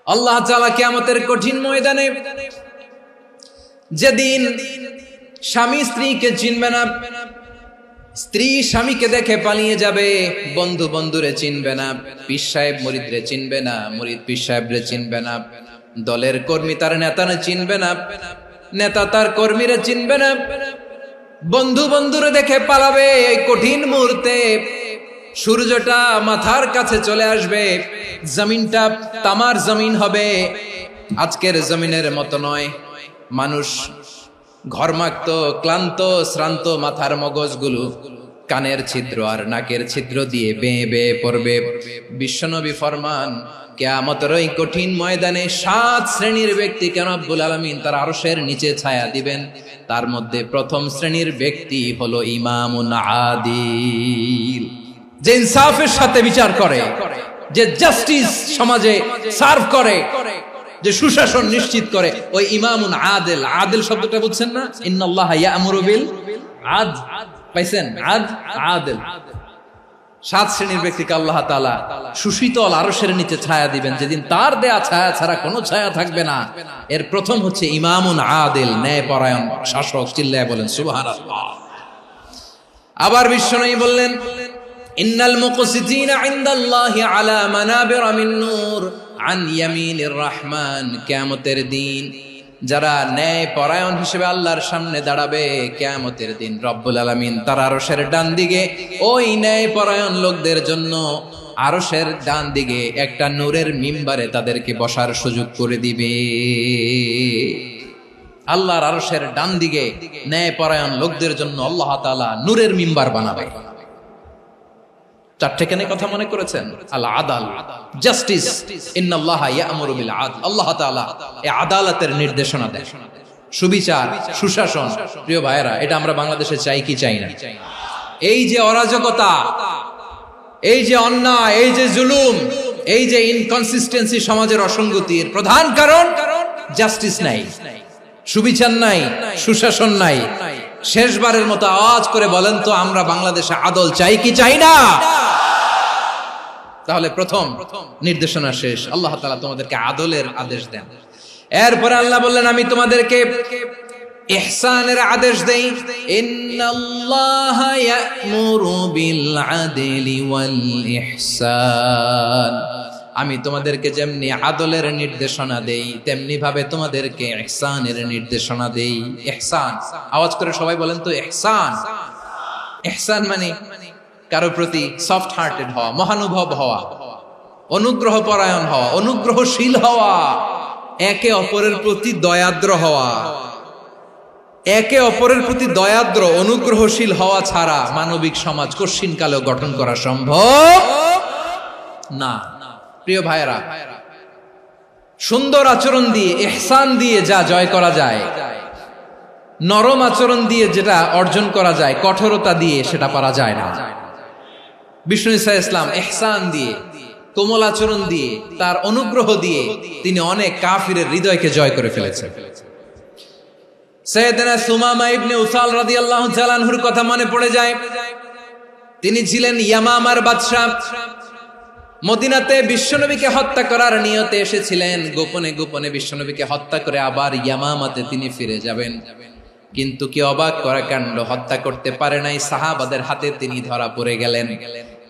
আল্লাহ তাআলা কিয়ামতের কঠিন ময়দানে যেদিন স্বামী স্ত্রীকে চিনবে না, স্ত্রী স্বামীকে দেখে পালিয়ে যাবে, বন্ধু বন্ধুরে চিনবে না, পীর সাহেব মুরিদরে চিনবে না, মুরিদ পীর সাহেবরে চিনবে না, দলের কর্মী তার নেতারে চিনবে না, নেতা তার কর্মীরে চিনবে না, বন্ধু বন্ধুরে দেখে পালাবে। এই কঠিন মুহূর্তে সূর্যটা মাথার কাছে চলে আসবে, জমিনটা তামার জমিন হবে, আজকের জমিনের মতো নয়। মানুষ ঘর্মাক্ত, ক্লান্ত, শ্রান্ত মাথার মগজগুলো কানের ছিদ্র আর নাকের ছিদ্র দিয়ে বেয়ে বেয়ে পড়বে। বিশ্বনবী ফরমান, কিয়ামতের ওই কঠিন ময়দানে 7 শ্রেণীর ব্যক্তিকে রব্বুল আলামিন তার আরশের নিচে ছায়া দিবেন। তার মধ্যে প্রথম শ্রেণীর ব্যক্তি হলো ইমামুন আদিল, যে ইনসাফের সাথে বিচার করে, যে জাস্টিস সমাজে সার্ভ করে, যে সুশাসন নিশ্চিত করে, ওই ইমামুন আদিল। আদিল শব্দটা বুঝছেন না? ইন্নাল্লাহা ইয়া'মুরু বিল আদল, পাইছেন? আদিল। 7 শ্রেণীর ব্যক্তিকে আল্লাহ তাআলা সুশীতল আরশের নিচে ছায়া দিবেন, যেদিন তার দেয়া ছায়া ছাড়া কোনো ছায়া থাকবে না। এর প্রথম হচ্ছে ইমামুন আদিল, ন্যায়পরায়ণ শাসক। চিল্লায় বলেন সুবহানাল্লাহ। আবার বিশ্বনবী বললেন, ইন্নাল মুকসিতিনা ইনদাল্লাহি আলা মানাবিরা মিন নূর আন ইয়ামিনির রহমান। কিয়ামতের দিন যারা ন্যায় পরায়ণ হিসেবে আল্লাহর সামনে দাঁড়াবে, কিয়ামতের দিন রব্বুল আলামিন তার আরশের ডান দিকে ওই ন্যায় পরায়ণ লোকদের জন্য আরশের ডান দিকে একটা নূরের মিম্বারে তাদেরকে বসার সুযোগ করে দিবে। আল্লাহর আরশের ডান দিকে ন্যায় পরায়ণ লোকদের জন্য আল্লাহ তাআলা নূরের মিম্বার বানাবে। 4টে কেন কথা মনে করেছেন? আল আদাল, জাস্টিস। ইন্নাল্লাহা ইয়া'মুরু বিল আদল। আল্লাহ তাআলা এই আদালতের নির্দেশনা দেন, সুবিচার, সুশাসন। প্রিয় ভাইয়েরা, এটা আমরা বাংলাদেশে চাই কি চাই না? এই যে অরাজকতা, এই যে অন্যায়, এই যে জুলুম, এই যে ইনকনসিস্টেন্সি সমাজের অসঙ্গতির প্রধান কারণ জাস্টিস নাই, সুবিচার নাই, সুশাসন নাই। শেষবারের মতো আওয়াজ করে বলেন তো, আমরা বাংলাদেশে আদল চাই কি চাই না? তাহলে প্রথম নির্দেশনা শেষ। আল্লাহ তাআলা তোমাদেরকে আদলের আদেশ দেন। এরপরে আল্লাহ বললেন, আমি তোমাদেরকে ইহসানের আদেশ দেই। ইন্নাল্লাহা ইয়া'মুরু বিল আদলি ওয়াল ইহসান। আমি তোমাদেরকে যেমনি আদলের নির্দেশনা দেই, তেমনি ভাবে তোমাদেরকে ইহসানের নির্দেশনা দেই। ইহসান, আওয়াজ করে সবাই বলেন তো ইহসান। ইহসান মানে কারো প্রতি সফট হার্টেড হওয়া, মহানুভব হওয়া, অনুগ্রহ পরায়ণ হওয়া, অনুগ্রহশীল হওয়া, একে অপরের প্রতি দয়াদ্র হওয়া। একে অপরের প্রতি দয়াদ্র, অনুগ্রহশীল হওয়া ছাড়া মানবিক সমাজ কশিনকালেও গঠন করা সম্ভব না। প্রিয় ভাইয়েরা, সুন্দর আচরণ দিয়ে, ইহসান দিয়ে যা জয় করা যায়, নরম আচরণ দিয়ে যেটা অর্জন করা যায়, কঠোরতা দিয়ে সেটা পারা যায় না। বিষ্ণু ঈসা ইসলাম ইহসান দিয়ে, কোমল আচরণ দিয়ে, তার অনুগ্রহ দিয়ে তিনি অনেক কাফিরের হৃদয়কে জয় করে ফেলেছেন। সাইয়েদনা সুমামা ইবনে উসাল রাদিয়াল্লাহু তাআলা আনহুর কথা মনে পড়ে যায়। তিনি ছিলেন ইয়ামামার বাদশা। মদিনাতে বিশ্বনবীকে হত্যা করার নিয়তে এসেছিলেন। গোপনে গোপনে বিশ্বনবীকে হত্যা করে আবার ইয়ামামাতে তিনি ফিরে যাবেন। কিন্তু কি অবাক করা কাণ্ড, হত্যা করতে পারে নাই, সাহাবাদের হাতে তিনি ধরা পড়ে গেলেন।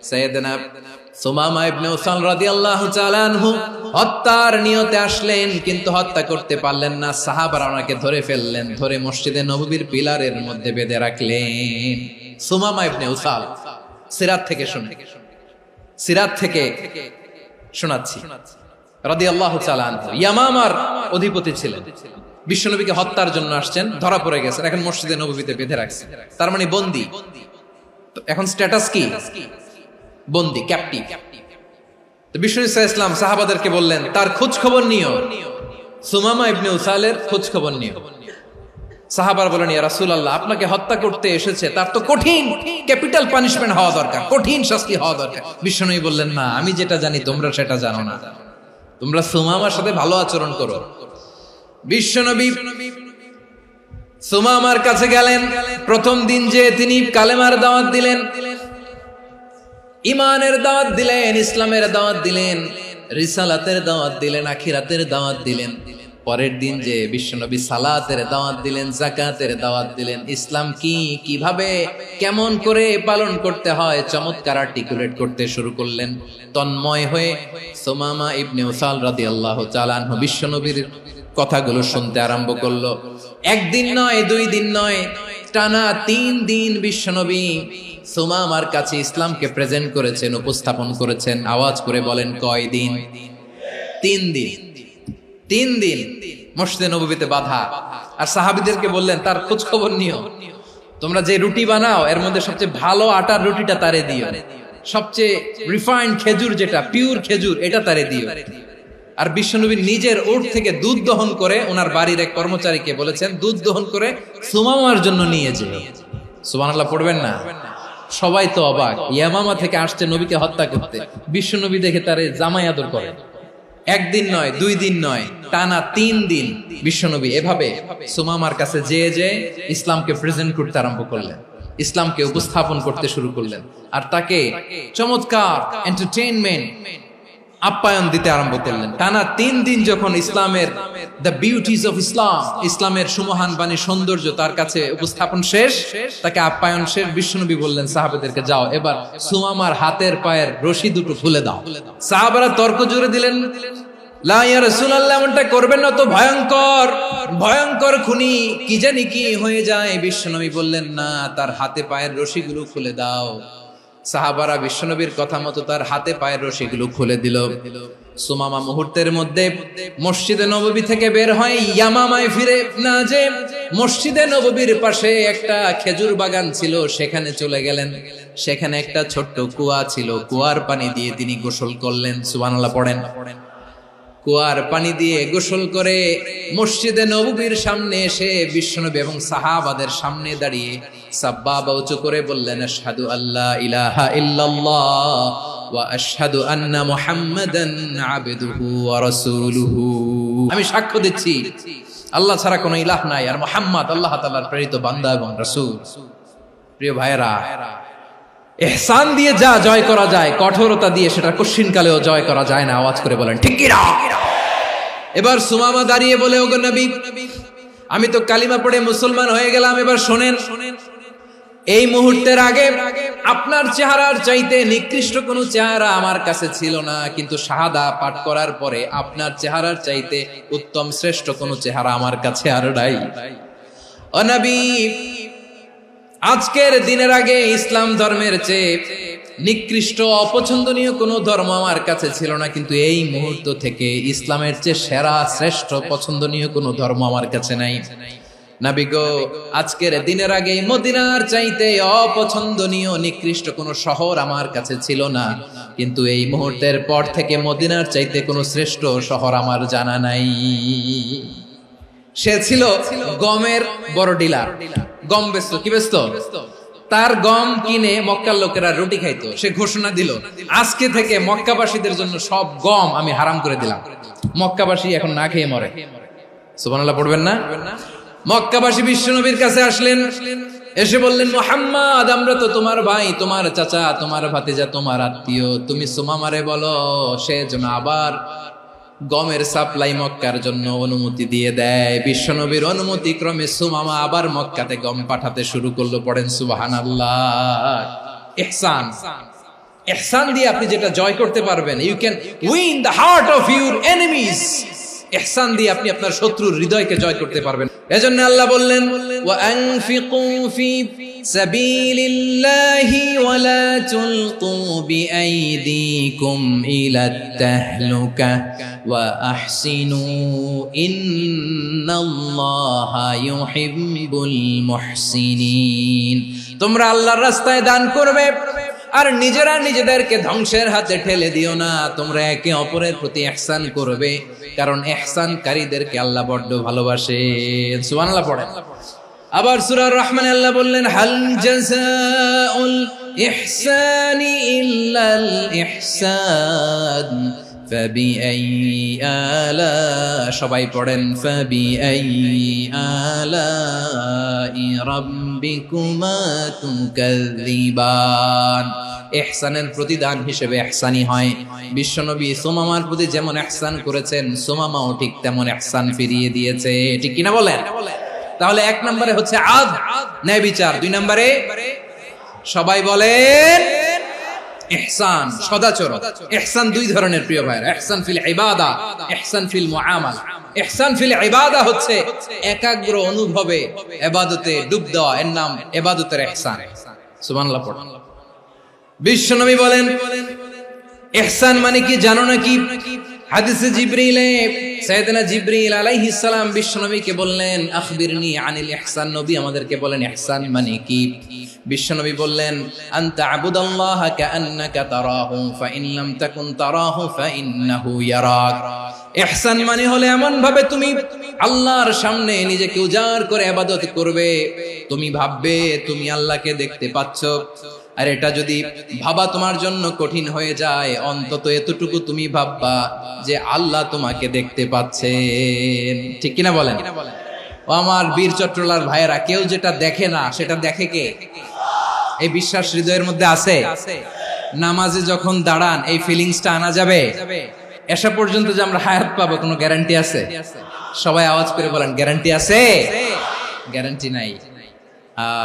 সাইয়েদনা সুমামা ইবনে উসাল রাদিয়াল্লাহু তাআলা আনহু হত্যার নিয়তে আসলেন, কিন্তু হত্যা করতে পারলেন না। সাহাবারা ওনাকে ধরে ফেললেন, ধরে মসজিদে নববীর পিলারের মধ্যে বেঁধে রাখলেন। সুমামা ইবনে উসাল, সিরাত থেকে শুনে, সিরাত থেকে শোনাচ্ছি, রাদিয়াল্লাহু তাআলা আনহু ইয়ামামার অধিপতি ছিলেন। বিশ্বনবীকে হত্যার জন্য আসছেন, ধরা পড়ে গেছেন, এখন মসজিদে নববীতে বেঁধে রাখছেন। তার মানে বন্দী। এখন স্ট্যাটাস কি? বন্দী, ক্যাপটিভ। তো বিষ্ণু ঈসা ইসলাম সাহাবাদেরকে বললেন, তার খোঁজ খবর নিও, সুমামা ইবনে উসালের খোঁজ খবর নিও। সাহাবারা বলেন, ইয়া রাসূলুল্লাহ, আপনাকে হত্যা করতে এসেছে, তার তো কঠিন ক্যাপিটাল পানিশমেন্ট হওয়া দরকার, কঠিন শাস্তি হওয়া দরকার। বিশ্বনবী বললেন, না, আমি যেটা জানি তোমরা সেটা জানো না, তোমরা সুমামার সাথে ভালো আচরণ করো। বিশ্বনবী সুমামার কাছে গেলেন। প্রথম দিন যে তিনি কালেমার দাওয়াত দিলেন, ইমানের দাওয়াত দিলেন, ইসলামের দাওয়াত দিলেন, রিসালাতের দাওয়াত দিলেন, আখিরাতের দাওয়াত দিলেন। পরের দিন যে বিশ্বনবী সালাতের দাওয়াত দিলেন, যাকাতের দাওয়াত দিলেন, ইসলাম কি, কিভাবে, কেমন করে পালন করতে হয় চমৎকার আর্টিকুলেট করতে শুরু করলেন। তন্ময় হয়ে সুমামা ইবনে উসাল রাদিয়াল্লাহু তাআলা আনহু বিশ্বনবীর কথাগুলো শুনতে আরম্ভ করলো। একদিন নয়, 2 দিন নয়, টানা 3 দিন বিশ্বনবী সুমামার কাছে ইসলামকে প্রেজেন্ট করেছেন, উপস্থাপন করেছেন। আওয়াজ করে বলেন, কয় দিন? 3 দিন। 3 দিন মসজিদে নববীতে বাধা। আর সাহাবীদেরকে বললেন, তার খোঁজ খবর নিও, তোমরা যে রুটি বানাও এর মধ্যে সবচেয়ে ভালো আটার রুটিটা তারে দিও, সবচেয়ে রিফাইন্ড খেজুর, যেটা পিওর খেজুর, এটা তারে দিও। আর বিশ্বনবী নিজের উট থেকে দুধ দহন করে ওনার বাড়ির এক কর্মচারীকে বলেছেন, দুধ দহন করে সুমামার জন্য নিয়ে যেও। সুবহানাল্লাহ পড়বেন না? সবাই তো অবাক, ইয়ামামা থেকে আসছে নবীকে হত্যা করতে, বিশ্বনবী দেখে তারে জামাই আদর করে। একদিন নয়, 2 দিন নয়, টানা 3 দিন বিশ্বনবী এভাবে সুমামার কাছে যেয়ে ইসলামকে প্রেজেন্ট করতে আরম্ভ করলেন, ইসলামকে উপস্থাপন করতে শুরু করলেন। আর তাকে চমৎকার এন্টারটেইনমেন্ট, আপ্যায়ন দিতে আরম্ভ করলেন। টানা 3 দিন যখন ইসলামের দ্য বিউটিজ অফ ইসলাম, ইসলামের সুমহান বাণী, সৌন্দর্য তার কাছে উপস্থাপন শেষ, তাকে আপ্যায়ন শেষ, বিশ্বনবী বললেন সাহাবাদেরকে, যাও এবার সুমামার হাতের পায়ের রশি দুটো খুলে দাও। সাহাবারা তর্ক জুড়ে দিলেন, লা ইয়া রাসূলুল্লাহ, এমনটা করবেন না, তো ভয়ঙ্কর ভয়ঙ্কর খুনি, কি জানি কি হয়ে যায়। বিশ্বনবী বললেন, না, তার হাতে পায়ের রশিগুলো খুলে দাও। সাহাবারা বিশ্বনবীর কথা মতো তার হাতে পায়ের রশিগুলো খুলে দিল। সুমামা মুহূর্তের মধ্যে মসজিদে নববী থেকে বের হয়, ইয়ামামায় ফিরে না যে মসজিদে নববীর পাশে একটা খেজুর বাগান ছিল, সেখানে চলে গেলেন। সেখানে একটা ছোট্ট কুয়া ছিল, কুয়ার পানি দিয়ে তিনি গোসল করলেন। সুবহানাল্লাহ পড়েন। কুয়ার পানি দিয়ে গোসল করে মসজিদে নববীর সামনে এসে বিশ্বনবী এবং সাহাবাদের সামনে দাঁড়িয়ে সাব্বাবা উঁচু করে বললেন, আশহাদু আল্লা ইলাহা ইল্লাল্লাহ ওয়া আশহাদু আন্না মুহাম্মাদান আবদুহু ওয়া রাসূলুহু। আমি সাক্ষ্য দিচ্ছি আল্লাহ ছাড়া কোনো ইলাহ নাই, আর মুহাম্মদ আল্লাহ তাআলার প্রেরিত বান্দা এবং রাসূল। প্রিয় ভাইয়েরা, ইহসান দিয়ে যা জয় করা যায়, কঠোরতা দিয়ে সেটা কঠিনকালেও জয় করা যায় না। আওয়াজ করে বলেন, ঠিক কি না? এবার সুমামা দাঁড়িয়ে বলে, ওগো নবী, আমি তো কালিমা পড়ে মুসলমান হয়ে গেলাম, এবার শোনেন, এই মুহূর্তের আগে আপনার চেহারার চাইতে নিকৃষ্ট কোনো চেহারা আমার কাছে ছিল না, কিন্তু শাহাদা পাঠ করার পরে আপনার চেহারার চাইতে উত্তম শ্রেষ্ঠ কোনো চেহারা আমার কাছে আর নাই। ও নবী, আজকের দিনের আগে ইসলাম ধর্মের চেয়ে নিকৃষ্ট অপছন্দনীয় কোনো ধর্ম আমার কাছে ছিল না, কিন্তু এই মুহূর্ত থেকে ইসলামের চেয়ে সেরা শ্রেষ্ঠ পছন্দনীয় কোনো ধর্ম আমার কাছে নাই। নবী গো, আজকের দিনের আগে মদিনার চাইতে অপছন্দনীয় নিকৃষ্ট কোনো শহর আমার কাছে ছিল না, কিন্তু এই মুহূর্তের পর থেকে মদিনার চাইতে কোনো শ্রেষ্ঠ শহর আমার জানা নাই। সে ছিল গমের বড় ডিলার, গম বেচত। কি বেচত? তার গম কিনে মক্কার লোকেরা রুটি খাইতো। সে ঘোষণা দিল, আজকে থেকে মক্কাবাসীদের জন্য সব গম আমি হারাম করে দিলাম, মক্কাবাসী এখন না খেয়ে মরে। সুবহানাল্লাহ পড়বেন না? মক্কাবাসী বিশ্বনবীর কাছে আসলেন, এসে বললেন, মুহাম্মদ, আমরা তো তোমার ভাই, তোমার চাচা, তোমার ভাতিজা, তোমার আত্মীয়, তুমি সুমামারে বলো সে যেন আবার গমের সাপ্লাই মক্কার জন্য অনুমতি দিয়ে দেয়। বিশ্বনবীর অনুমতি ক্রমে সুমামা আবার মক্কাতে গম পাঠাতে শুরু করলো। পড়েন সুবহানাল্লাহ। ইহসান, ইহসান দিয়ে আপনি যেটা জয় করতে পারবেন, you can win the heart of your enemies. ইহসান দিয়ে আপনি আপনার শত্রুর হৃদয়কে জয় করতে পারবেন। এজন্য আল্লাহ বললেন, ওয়া আনফিকু ফি সাবিলিল্লাহি ওয়া লা তুলকু বিআইদিকুম ইলাত তাহলুকা ওয়া আহসিনু ইন্নাল্লাহা ইউহিব্বুল মুহসিনিন। তোমরা আল্লাহর রাস্তায় দান করবে আর নিজেরা নিজেদেরকে ধ্বংসের হাতে ঠেলে দিও না। তোমরা একে অপরের প্রতি ইহসান করবে, কারণ ইহসানকারীদেরকে আল্লাহ বড় ভালোবাসেন। সুবহানাল্লাহ পড়েন। আবার সূরা রহমানে আল্লাহ বললেন, হাল জাযাউল ইহসানি ইল্লাল ইহসান ফাবিআইয়ি আলা, সবাই পড়েন, ফাবিআইয়ি আলাই রাব্বিকুমা তুকাযযিবান। ইহসানের প্রতিদান হিসেবে ইহসানি হয়। বিশ্বনবী সুমামার প্রতি যেমন ইহসান করেছেন, সুমামাও ঠিক তেমন ইহসান ফিরিয়ে দিয়েছে। ঠিক কিনা বলেন? তাহলে এক নম্বরে হচ্ছে আদ, ন্যায় বিচার। দুই নম্বরে সবাই বলেন ইহসান, সদাচরণ। ইহসান দুই ধরনের প্রিয় ভাইরা, ইহসান ফিল ইবাদা, ইহসান ফিল মুআমালা। ইহসান ফিল ইবাদা হচ্ছে একাগ্র অনুভবে ইবাদতে ডুব দেওয়া, এর নাম ইবাদতের ইহসান। সুবহানাল্লাহ পড়ুন। বিশ্বনবী বলেন ইহসান মানে কি জানো নাকি? হাদিসে জিবরিলে সাইয়েদনা জিবরিল আলাইহিস সালাম বিশ্বনবীকে বললেন আখবিরনি আনিল ইহসান। নবী আমাদেরকে বলেন ইহসান মানে কি? বিশ্বনবী বললেন আনতা আবুদাল্লাহা কাআন্নাকা তারাহু ফাইন লাম তাকুন তারাহু ফাইন্নাহু ইয়ারাক। ইহসান মানে হলো এমন ভাবে তুমি আল্লাহর সামনে নিজেকে উজাড় করে ইবাদত করবে, তুমি ভাববে তুমি আল্লাহকে দেখতে পাচ্ছ। আর এটা যদি ভাবা তোমার জন্য কঠিন হয়ে যায়, অন্তত এতটুকু তুমি ভাববা যে আল্লাহ তোমাকে দেখতে পাচ্ছেন। ঠিক কিনা বলেন? ও আমার বীর চট্টলার ভাইয়েরা, কেউ যেটা দেখে না সেটা দেখে কে? এই বিশ্বাস হৃদয়ের মধ্যে আছে? নামাজে যখন দাঁড়ান এই ফিলিংসটা আনা যাবে? এসা পর্যন্ত যে আমরা হায়াত পাবো কোনো গ্যারান্টি আছে? সবাই আওয়াজ করে বলেন গ্যারান্টি আছে? গ্যারান্টি নাই।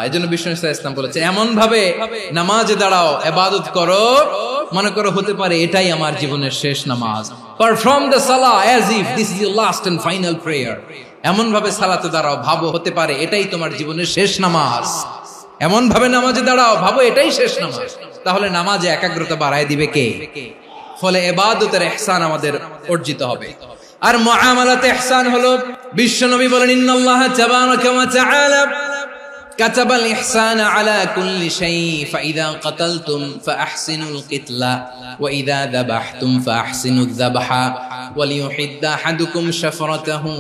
এজন্য বিষ্ণু ইসলাম বলেছে এমন ভাবে নামাজে দাঁড়াও, ইবাদত করো, মনে করো হতে পারে এটাই আমার জীবনের শেষ নামাজ। পারফর্ম দ্য সালাহ as if this is your last and final prayer. এমন ভাবে সালাতে দাঁড়াও, ভাবো হতে পারে এটাই তোমার জীবনের শেষ নামাজ। এমন ভাবে নামাজে দাঁড়াও, ভাবো এটাই শেষ নামাজ। তাহলে নামাজে একাগ্রতা বাড়ায় দিবে কে? ফলে ইবাদতের ইহসান আমাদের অর্জিত হবে। আর মুআমালাতে ইহসান হলো, বিশ্বনবী বলেন ইন্নাল্লাহা তাবারাকা ওয়া তাআলা কাতাবাল ইহসানা আলা কুল্লি শাই ফাইযা কাতালতুম ফাআহসিনুল কিতলা ওয়া ইযা যাবাহতুম ফাআহসিনুয যাবহা ওয়ালিয়ুহিদ্দা আহাদুকুম শাফরাতাহু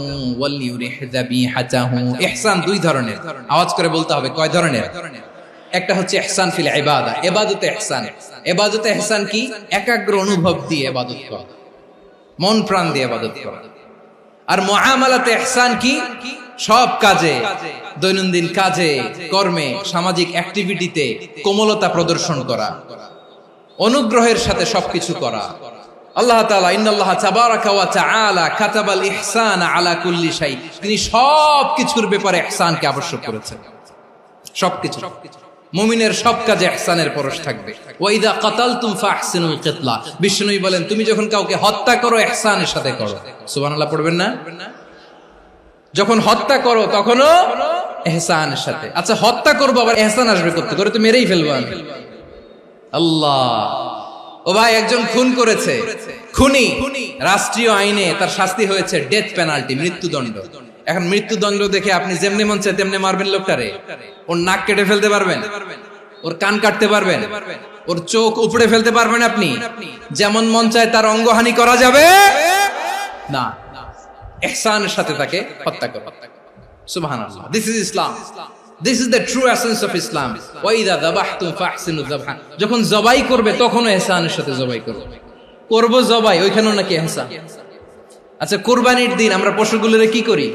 ওয়ালিয়ুরিহ যাবিহাতাহু। ইহসান দুই ধরনের, আওয়াজ করে বলতে হবে কয় ধরনের? একটা হচ্ছে ইহসান ফিল ইবাদা, ইবাদতে ইহসান। ইবাদতে ইহসান কি? একাগ্র অনুভব দিয়ে ইবাদত করা, মন প্রাণ দিয়ে ইবাদত করা। আর মুআমালাতে ইহসান কি? সব কাজে, দৈনন্দিন কাজে, কর্মে, সামাজিক অ্যাক্টিভিটিতে কোমলতা প্রদর্শন করা, অনুগ্রহের সাথে সবকিছু করা। আল্লাহ তাআলা ইন্নাল্লাহা তাবারাকা ওয়া তাআলা কাতাবাল ইহসানা আলা কুল্লি শাই, তিনি সবকিছুর ব্যাপারে ইহসানকে আবশ্যক করেছেন। সবকিছু, মুমিনের সব কাজে ইহসানের পরশ থাকবে। ওয়া ইযা কাতালতুম ফাহসিনুল কিতলা, বিষ্ণুই বলেন তুমি যখন কাউকে হত্যা করো ইহসানের সাথে করো। সুবহানাল্লাহ পড়বেন না? যখন হত্যা করো তখনও ইহসানের সাথে। আচ্ছা হত্যা করবো আবার ইহসান আসবে করতে করে তো মেরেই ফেলবো আমি। আল্লাহ, ও ভাই একজন খুন করেছে, খুনি, রাষ্ট্রীয় আইনে তার শাস্তি হয়েছে ডেথ পেনাল্টি, মৃত্যুদণ্ড। এখন মৃত্যুদণ্ড দেখে আপনি যেমনি মন চায় তেমনি মারবেন লোকটারে? ওর নাক কেটে ফেলতে পারবেন? ওর কান কাটতে পারবেন? ওর চোখ উপড়ে ফেলতে পারবেন আপনি? যেমন মন চায় তার অঙ্গহানি করা যাবে না। ইহসানের সাথে তাকে হত্যা করো। সুবহানাল্লাহ, this is Islam, this is the true essence of Islam. ওয়া ইযা যাবাহতুম ফাহসিনুয যাবহা, যখন জবাই করবে তখনও ইহসানের সাথে জবাই করবে। করব জবাই, ওইখানেও নাকি ইহসান। আচ্ছা কুরবানির দিন আমরা পশুগুলোরে কি করি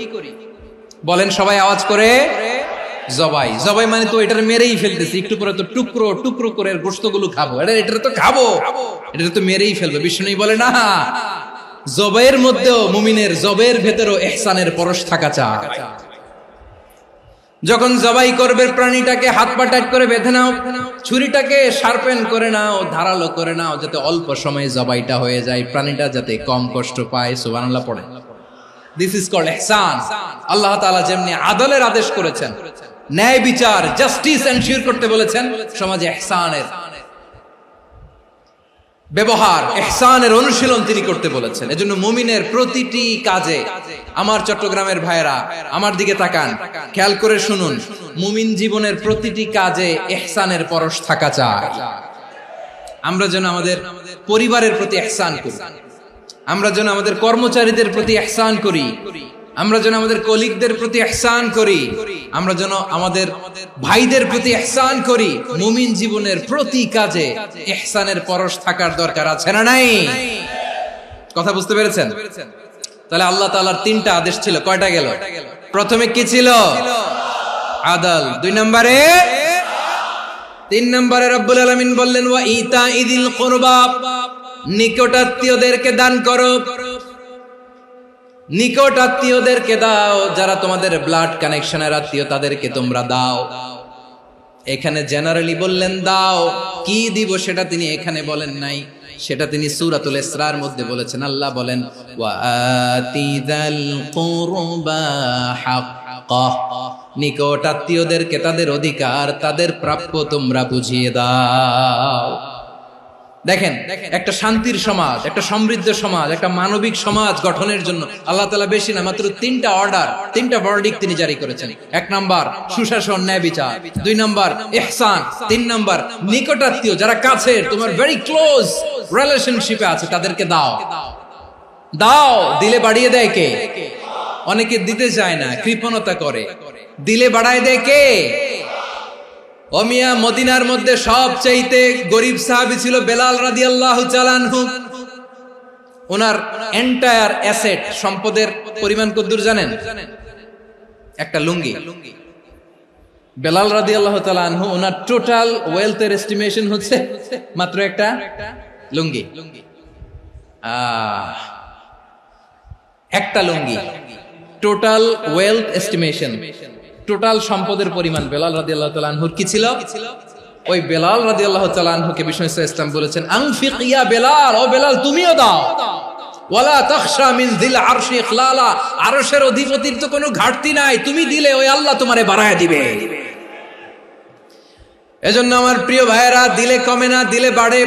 বলেন সবাই আওয়াজ করে? জবাই। জবাই মানে তো এটারে মেরেই ফেলতেছি, একটু পরে তো টুকরো টুকরো করে গোশতগুলো খাবো, এটা তো খাবো, এটা তো মেরেই ফেলবে। বিষ্ণু বলে না, জবাইয়ের মধ্যেও মুমিনের জবাইয়ের ভেতরেও ইহসানের পরশ থাকা চাই। যখন জবাই করবে প্রাণীটাকে হাত পা টাইট করে বেঁধে নাও, ছুরিটাকে শার্পেন করে নাও, ধারালো করে নাও, যাতে অল্প সময়ে জবাইটা হয়ে যায়, প্রাণীটা যাতে কম কষ্ট পায়। সুবহানাল্লাহ পড়ে। দিস ইজ কল্ড ইহসান। আল্লাহ তাআলা যেমনি আদলের আদেশ করেছেন, ন্যায় বিচার, জাস্টিস এনশিওর করতে বলেছেন, সমাজে ইহসানের ব্যবহার, ইহসানের অনুশীলন তিনি করতে বলেছেন। এজন্য মুমিনের প্রতিটি কাজে, আমার চট্টগ্রামের ভাইয়েরা আমার দিকে তাকান, খেয়াল করে শুনুন, মুমিন জীবনের প্রতিটি কাজে ইহসানের পরশ থাকা চাই। আমরা যেন আমাদের পরিবারের প্রতি ইহসান করি, আমরা যেন আমাদের কর্মচারীদের প্রতি ইহসান করি, আমরা যেন আমাদের কলিগদের প্রতি ইহসান করি, আমরা যেন আমাদের ভাইদের প্রতি ইহসান করি। মুমিন জীবনের প্রতি কাজে ইহসানের পরশ থাকার দরকার আছে না নাই? কথা বুঝতে পেরেছেন? তাহলে আল্লাহ তাআলার তিনটা আদেশ ছিল, কয়টা গেল? প্রথমে কি ছিল? আদল। দুই নম্বরে তিন নম্বরে রব্বুল আলামিন বললেন ওয়া ইতাইদিল কুরবা, নিকট আত্মীয়দেরকে দান করো। নিকট আত্মীয়দেরকে দাও, যারা তোমাদের ব্লাড কানেকশনের আত্মীয় তাদেরকে তোমরা দাও। এখানে জেনারেলি বললেন দাও, কি দিব সেটা তিনি এখানে বলেন নাই, সেটা তিনি সূরাতুল ইসরার মধ্যে বলেছেন। আল্লাহ বলেন ওয়া আতিযাল কুরবা হাক্কাহ, নিকট আত্মীয়দেরকে তাদের অধিকার, তাদের প্রাপ্য তোমরা বুঝিয়ে দাও। দেখেন, একটা শান্তির সমাজ, একটা সমৃদ্ধ সমাজ, একটা মানবিক সমাজ গঠনের জন্য আল্লাহ তাআলা বেশি না, মাত্র তিনটা অর্ডার, তিনটা ভার্ডিক্ট তিনি জারি করেছেন। এক নাম্বার সুশাসন, ন্যায় বিচার। দুই নাম্বার ইহসান। তিন নাম্বার নিকটাত্মীয়, যারা কাছের, তোমার ভেরি ক্লোজ রিলেশনশিপে আছে, তাদেরকে দাও। দাও, দিলে বাড়িয়ে দেয় কে? অনেকে দিতে চায় না, কৃপণতা করে। দিলে বাড়ায় দেয় কে? ও মিয়া, মদিনার মধ্যে সবচাইতে গরিব সাহাবী ছিল বেলাল রাদিয়াল্লাহু তাআলা আনহু। ওনার এন্টায়ার অ্যাসেট, সম্পদের পরিমাণ কতদূর জানেন? একটা লুঙ্গি। বেলাল রাদিয়াল্লাহু তাআলা আনহু, ওনার টোটাল ওয়েলথের এস্টিমেশন হচ্ছে মাত্র একটা লুঙ্গি। একটা লুঙ্গি, টোটাল ওয়েলথ এস্টিমেশন, টোটাল সম্পদের পরিমাণ বেলাল রাদিয়াল্লাহু তাআলা আনহুর কি ছিল? ওই বেলাল রাদিয়াল্লাহু তাআলা আনহুকে বিষ্ণু ইসলাম বলেছেন আনফিক ইয়া বেলাল, ও বেলাল তুমিও দাও। ওয়ালা তাখশা মিন যিল আরশি ইখলালা, আরশের অধিপতির তো কোনো ঘাটতি নাই, তুমি দিলে ওই আল্লাহ তোমারে বাড়ায় দিবে। এজন্য আমার প্রিয় ভাইয়েরা, দিলে কমে না, দিলে বাড়ে।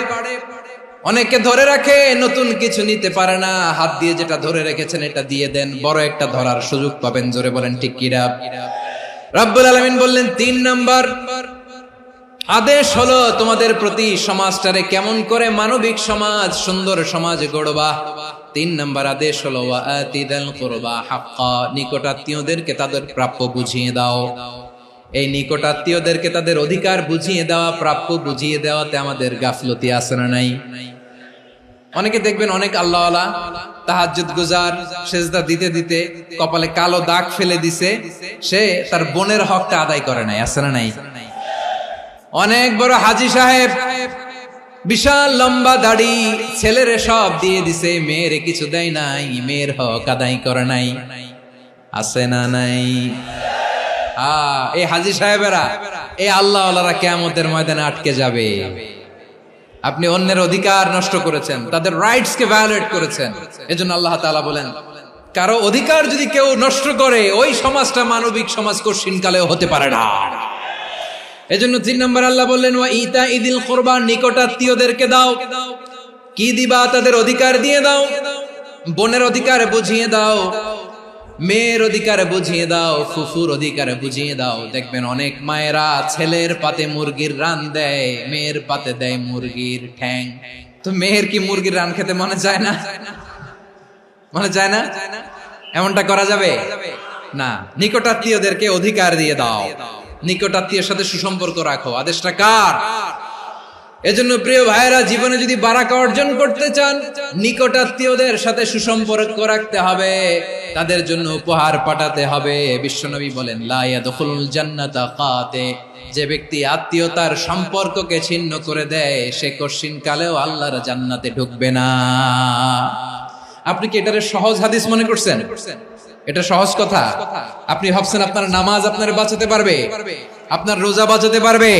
অনেকে ধরে রাখে, নতুন কিছু নিতে পারে না, হাত দিয়ে যেটা ধরে রেখেছেন এটা দিয়ে দেন, বড় একটা ধরার সুযোগ পাবেন। জোরে বলেন ঠিক কিনা? রব্বুল আলামিন বললেন তিন নাম্বার আদেশ হলো তোমাদের প্রতি, সমাজটারে কেমন করে মানবিক সমাজ, সুন্দর সমাজ গড়বা। তিন নাম্বার আদেশ হলো ওয়া আতিদাল কুরবা হাক্কা, নিকট আত্মীয়দেরকে তাদের প্রাপ্য বুঝিয়ে দাও। এই নিকট আত্মীয়দেরকে তাদের অধিকার বুঝিয়ে দেওয়া, প্রাপ্য বুঝিয়ে দেওয়াতে আমাদের গাফলতি আছে না নাই? অনেকে দেখবেন অনেক আল্লাহওয়ালা, তাহাজ্জুদ গুজার, সেজদা দিতে দিতে কপালে কালো দাগ ফেলে দিছে, সে তার বোনের হকটা আদায় করে নাই, আছে না নাই? অনেক বড় হাজী সাহেব, বিশাল লম্বা দাড়ি, ছেলেরে সব দিয়ে দিছে, মেয়েরে কিছু দেয় নাই, মেয়ের হক আদায় করে নাই, আছে না নাই? এই হাজী সাহেবেরা, এই আল্লাহওয়ালারা কিয়ামতের ময়দানে আটকে যাবে। আপনি অন্যের অধিকার নষ্ট করেছেন, তাদের রাইটস কে ভায়োলেট করেছেন। এজন্য আল্লাহ তাআলা বলেন, কারো অধিকার যদি কেউ নষ্ট করে, ওই সমাজটা মানবিক সমাজ কঠিনকালেও হতে পারে না। এজন্য তিন নম্বর আল্লাহ বললেন ওয়া ইতাইদিল কুরবা, নিকট আত্মীয়দেরকে দাও। কি দিবা? তাদের অধিকার দিয়ে দাও। বোনের অধিকার বুঝিয়ে দাও, মেয়ের অধিকার বুঝিয়ে দাও, ফুফুর অধিকার বুঝিয়ে দাও। দেখবেন অনেক মায়েরা ছেলের পাতে মুরগির রান দেয়, মেয়ের পাতে দেয় মুরগির ঠ্যাং। তো মেয়ের কি মুরগির রান খেতে মনে চায় না? মনে চায় না? এমনটা করা যাবে না। নিকটাত্মীয়দেরকে অধিকার দিয়ে দাও, নিকটাত্মীয়ের সাথে সুসম্পর্ক রাখো। আদেশটা কার? এজন্য প্রিয় ভাইয়েরা, জীবনে যদি বারাকা অর্জন করতে চান, নিকটাত্মীয়দের সাথে সুসম্পর্ক রাখতে হবে, তাদের জন্য উপহার পাঠাতে হবে। বিশ্বনবী বলেন লা ইয়াদখুলুল জান্নাতা কাতে, যে ব্যক্তি আত্মীয়তার সম্পর্ককে ছিন্ন করে দেয়, সে কঠিন কালেও আল্লাহর জান্নাতে ঢুকবে না। আপনি কি এটারে সহজ হাদিস মনে করছেন? এটা সহজ কথা? আপনি ভাবছেন আপনার নামাজ আপনারে বাঁচাতে পারবে, আপনার রোজা বাঁচাতে পারবে,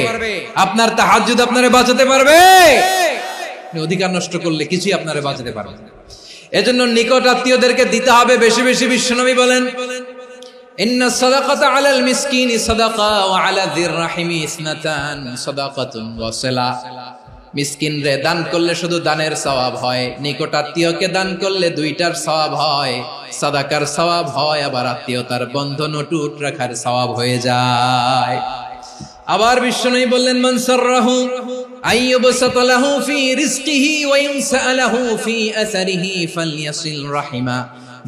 আপনার তাহাজ্জুদ আপনারে বাঁচাতে পারবে? অধিকার নষ্ট করলে কিছুই আপনারে বাঁচাতে পারবে না। এজন্য নিকট আত্মীয়দেরকে দিতে হবে বেশি বেশি। বিশ্বনবী বলেন ইন্না সাদাকাতা আলাল মিসকিনি সাদাকা ওয়া আলা যির রাহিমি ইসনাতান সাদাকাতুন ওয়া সিলা। মিসকিন রে দান করলে শুধু দানের সওয়াব হয়, নিকট আত্মীয়কে দান করলে দুইটার সওয়াব হয়, সাদাকার সওয়াব হয়, আবার আত্মীয়তার বন্ধন অটুট রাখার সওয়াব হয়ে যায়। আবার বিশ্বনবী বললেন মান সাররাহু আইয়ুবসাতা লাহু ফি রিজকিহি ওয়া ইনসালাহু ফি আসারিহি ফালইয়াসিল রাহিমা।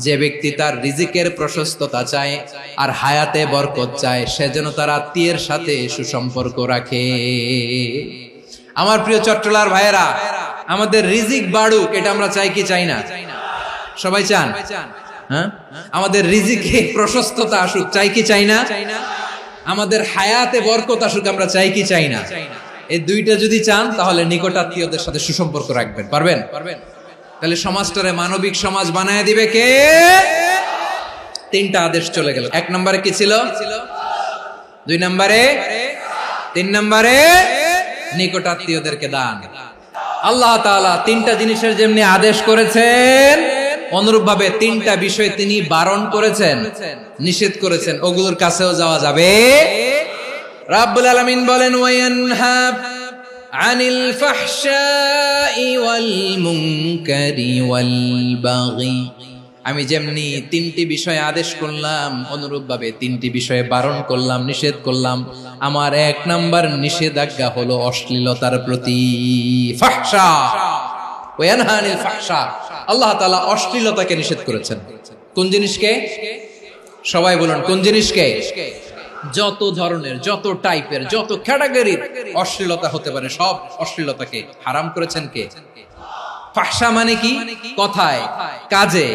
যে ব্যক্তি তার রিজিকের প্রশস্ততা চায় আর হায়াতে বরকত চায়, সে যেন তার আত্মীয়ের সাথে সুসম্পর্ক রাখে। আমার প্রিয় চট্টলার ভাইয়েরা, আমাদের রিজিক বাড়ুক, এটা আমরা চাই কি চাই না? সবাই চান? হ্যাঁ, আমাদের রিজিকে প্রশস্ততা আসুক, চাই কি চাই না? আমাদের হায়াতে বরকত আসুক, আমরা চাই কি চাই না? এই দুইটা যদি চান তাহলে নিকটাত্মীয়দের সাথে সুসম্পর্ক রাখবেন। পারবেন? তাহলে সমাজটারে মানবিক সমাজ বানায় দিবে কে? তিনটা আদেশ চলে গেল। 1 নম্বরে কি ছিল? 2 নম্বরে, 3 নম্বরে নিকটাত্মীয়দেরকে দান। আল্লাহ তাআলা তিনটা জিনিসের যেমনি আদেশ করেছেন, অনুরূপ ভাবে তিনটা বিষয় তিনি বারণ করেছেন, নিষেধ করেছেন। ওগুলোর কাছেও যাওয়া যাবে। রাব্বুল আলামিন বলেন, ওয়ায়ানহা আনিল ফাহশাই ওয়াল মুনকারি ওয়াল বাগি। আমি যেমনি তিনটি বিষয়ে আদেশ করলাম, অনুরূপ ভাবে তিনটি বিষয়ে বারণ করলাম, নিষেধ করলাম। আমার 1 নাম্বার নিষেধাজ্ঞা হলো অশ্লীলতার প্রতি। ফাহশা, ওয়ায়ানহা আনিল ফাহশা, আল্লাহ তাআলা অশ্লীলতাকে নিষেধ করেছেন। কোন জিনিসকে? সবাই বলুন, কোন জিনিসকে? যত ধরনের, যত টাইপের, যত ক্যাটাগরির অশ্লীলতা হতে পারে সব অশ্লীলতাকে হারাম করেছেন কে? ফাহশা মানে কি? কথায়, কাজে,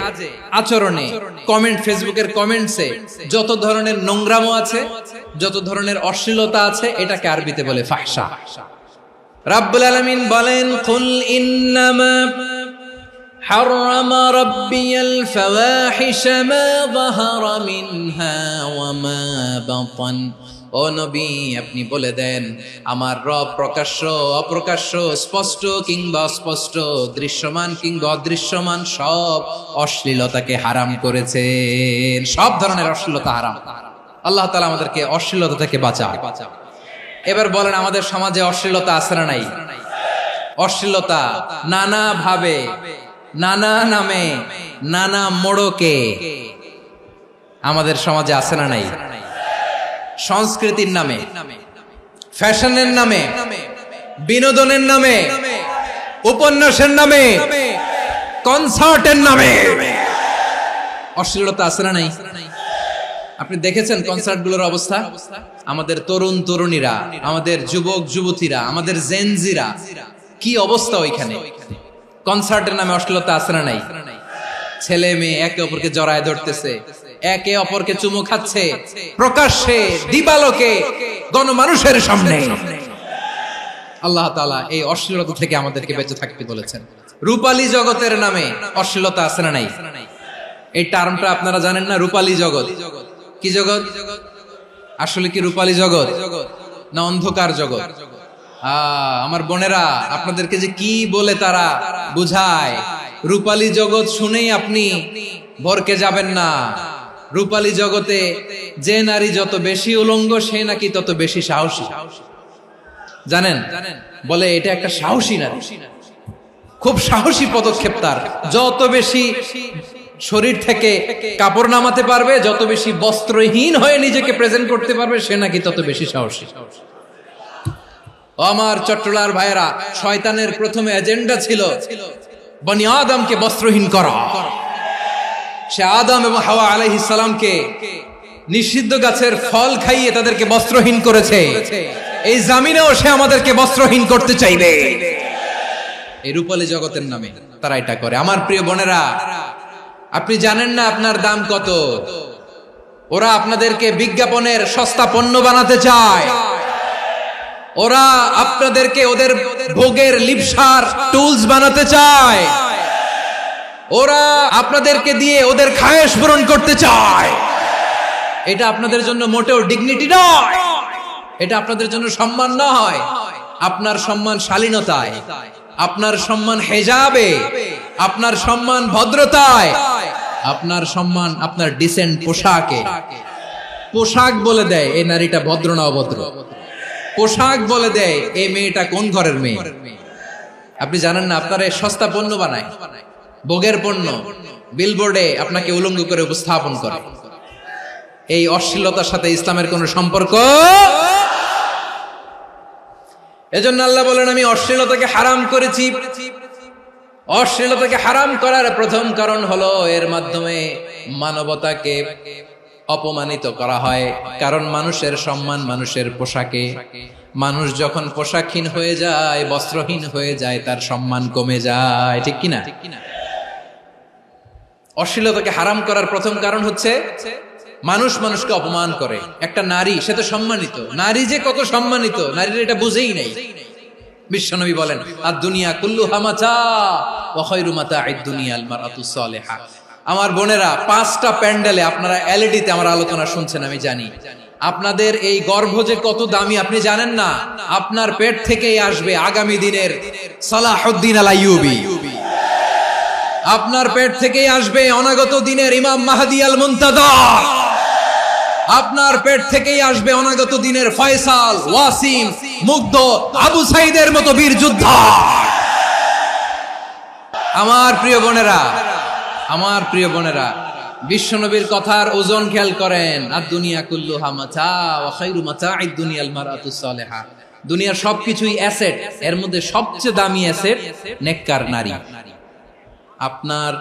আচরণে, কমেন্ট, ফেসবুকের কমেন্টসে যত ধরনের নোংরামো আছে, যত ধরনের অশ্লীলতা আছে, এটাকে আরবিতে বলে ফাহশা। রাব্বুল আলামিন বলেন, কুল ইন্নামা حرم ربي الفواحش ما ظهر منها وما بطن। ও নবী, আপনি বলে দেন, আমার রব প্রকাশ্য, অপ্রকাশ্য, স্পষ্ট কিংবা অস্পষ্ট, দৃশ্যমান কিংবা অদৃশ্যমান সব অশ্লীলতাকে হারাম করেছেন। সব ধরনের অশ্লীলতা হারাম। আল্লাহ তাআলা আমাদেরকে অশ্লীলতা থেকে বাঁচান। এবার বলেন, আমাদের সমাজে অশ্লীলতা আছে না নাই? অশ্লীলতা নানা ভাবে, নানা নামে, নানা মোড়কে আমাদের সমাজে আছে না নাই? সংস্কৃতির নামে, ফ্যাশনের নামে, বিনোদনের নামে, উপন্যাসের নামে, কনসার্টের নামে অশ্লীলতা আছে না নাই? আপনি দেখেছেন কনসার্টগুলোর অবস্থা? আমাদের তরুণ তরুণীরা, আমাদের যুবক যুবতীরা, আমাদের জেনজিরা, কি অবস্থা ওইখানে? কনসার্টের নামে অশ্লীলতা আছে না নাই? ছেলে মেয়ে একে অপরকে জড়ায় ধরতেছে, একে অপরকে চুমু খাচ্ছে, প্রকাশ্যে, দিবালোকে, গণমানুষের সামনে। আল্লাহ তাআলা এই অশ্লীলতা থেকে আমাদেরকে বেঁচে থাকতে বলেছেন। রূপালী জগতের নামে অশ্লীলতা আছে না নাই? এই টার্মটা আপনারা জানেন না? রূপালী জগৎ কি জগৎ? আসলে কি রূপালী জগৎ না অন্ধকার জগৎ? আমার বোনেরা, আপনাদেরকে যে কি বলে তারা বুঝায়, রূপালী জগৎ শুনেই আপনি ভরকে যাবেন না। রূপালী জগতে যে নারী যত বেশি উলঙ্গ, সে নাকি তত বেশি সাহসী। জানেন? বলে এটা একটা সাহসী নারী, খুব সাহসী পদক্ষেপ তার। যত বেশি শরীর থেকে কাপড় নামাতে পারবে, যত বেশি বস্ত্রহীন হয়ে নিজেকে প্রেজেন্ট করতে পারবে, সে নাকি তত বেশি সাহসী। আমার চট্টলার ভাইয়েরা, শয়তানের প্রথমে এজেন্ডা ছিল বনি আদমকে বস্ত্রহীন করা। সে আদম এবং হাওয়া আলাইহিস সালামকে নিষিদ্ধ গাছের ফল খাইয়ে তাদেরকে বস্ত্রহীন করেছে। এই জামিনেও সে আমাদেরকে বস্ত্রহীন করতে চাইবে। এই রূপালী জগতের নামে তারা এটা করে। আমার প্রিয় বোনেরা, আপনি জানেন না আপনার দাম কত? ওরা আপনাদেরকে বিজ্ঞাপনের সস্তা পণ্য বানাতে চায়। ওরা আপনাদেরকে ওদের ভোগের লিপসার টুলস বানাতে চায়। ওরা আপনাদেরকে দিয়ে ওদের খায়েশ পূরণ করতে চায়। এটা আপনাদের জন্য মোটেও ডিগনিটি নয়, এটা আপনাদের জন্য সম্মান নয়। আপনার সম্মান শালীনতায়, আপনার সম্মান হেজাবে, আপনার সম্মান ভদ্রতায়, আপনার সম্মান আপনার ডিসেন্ট পোশাকে। পোশাক বলে দেয় এই নারীটা ভদ্র না অভদ্র। পোশাক বলে দেয় এই মেয়েটা কোন ঘরের মেয়ে। আপনি জানেন না, আপনারা সস্তা পণ্য বানায়, ভোগের পণ্য, বিলবোর্ডে আপনাকে উলঙ্গ করে উপস্থাপন করে। এই অশ্লীলতার সাথে ইসলামের কোন সম্পর্ক। এজন্য আল্লাহ বলেন, আমি অশ্লীলতাকে হারাম করেছি। অশ্লীলতাকে হারাম করার প্রথম কারণ হলো এর মাধ্যমে মানবতাকে অপমানিত করা হয়। কারণ মানুষের সম্মান মানুষের পোশাকে। মানুষ যখন পোশাকহীন হয়ে যায়, বস্ত্রহীন হয়ে যায়, তার সম্মান কমে যায়। ঠিক কিনা? অশ্লীলতাকে হারাম করার প্রথম কারণ হচ্ছে মানুষ মানুষকে অপমান করে। একটা নারী, সে তো সম্মানিত, নারী যে কত সম্মানিত নারীরা এটা বুঝেই নাই। বিশ্বনবী বলেন আদ-দুনিয়া কুল্লুহা মাতা ওয়া খায়রু মাতা'আদ দুনিয়া আল মারআতুস সালিহা। আমার বোনেরা, 5টা প্যান্ডেলে আপনারা এলইডিতে আমার আলোচনা শুনছেন, আমি জানি। আপনাদের এই গর্ভ যে কত দামি আপনি জানেন না। আপনার পেট থেকেই আসবে আগামী দিনের সালাহুদ্দিন আল আইয়ুবী। আপনার পেট থেকেই আসবে অনাগত দিনের ইমাম মাহদী আল মুনতাযর। আপনার পেট থেকেই আসবে অনাগত দিনের ফয়সাল, ওয়াসিম, মুগ্ধ, আবু সাইদের মতো বীর যোদ্ধা। আমার প্রিয় বোনেরা, আমার প্রিয় বোনেরা, বিশ্বনবীর কথার ওজন খেয়াল করেন। আদ-দুনিয়া কুল্লুহা মাতা ওয়া খায়রু মাতা'আদ দুনিয়া আল মারআতুস সালিহা। দুনিয়ার সবকিছুই অ্যাসেট, এর মধ্যে সবচেয়ে দামি অ্যাসেট নেককার নারী। আপনার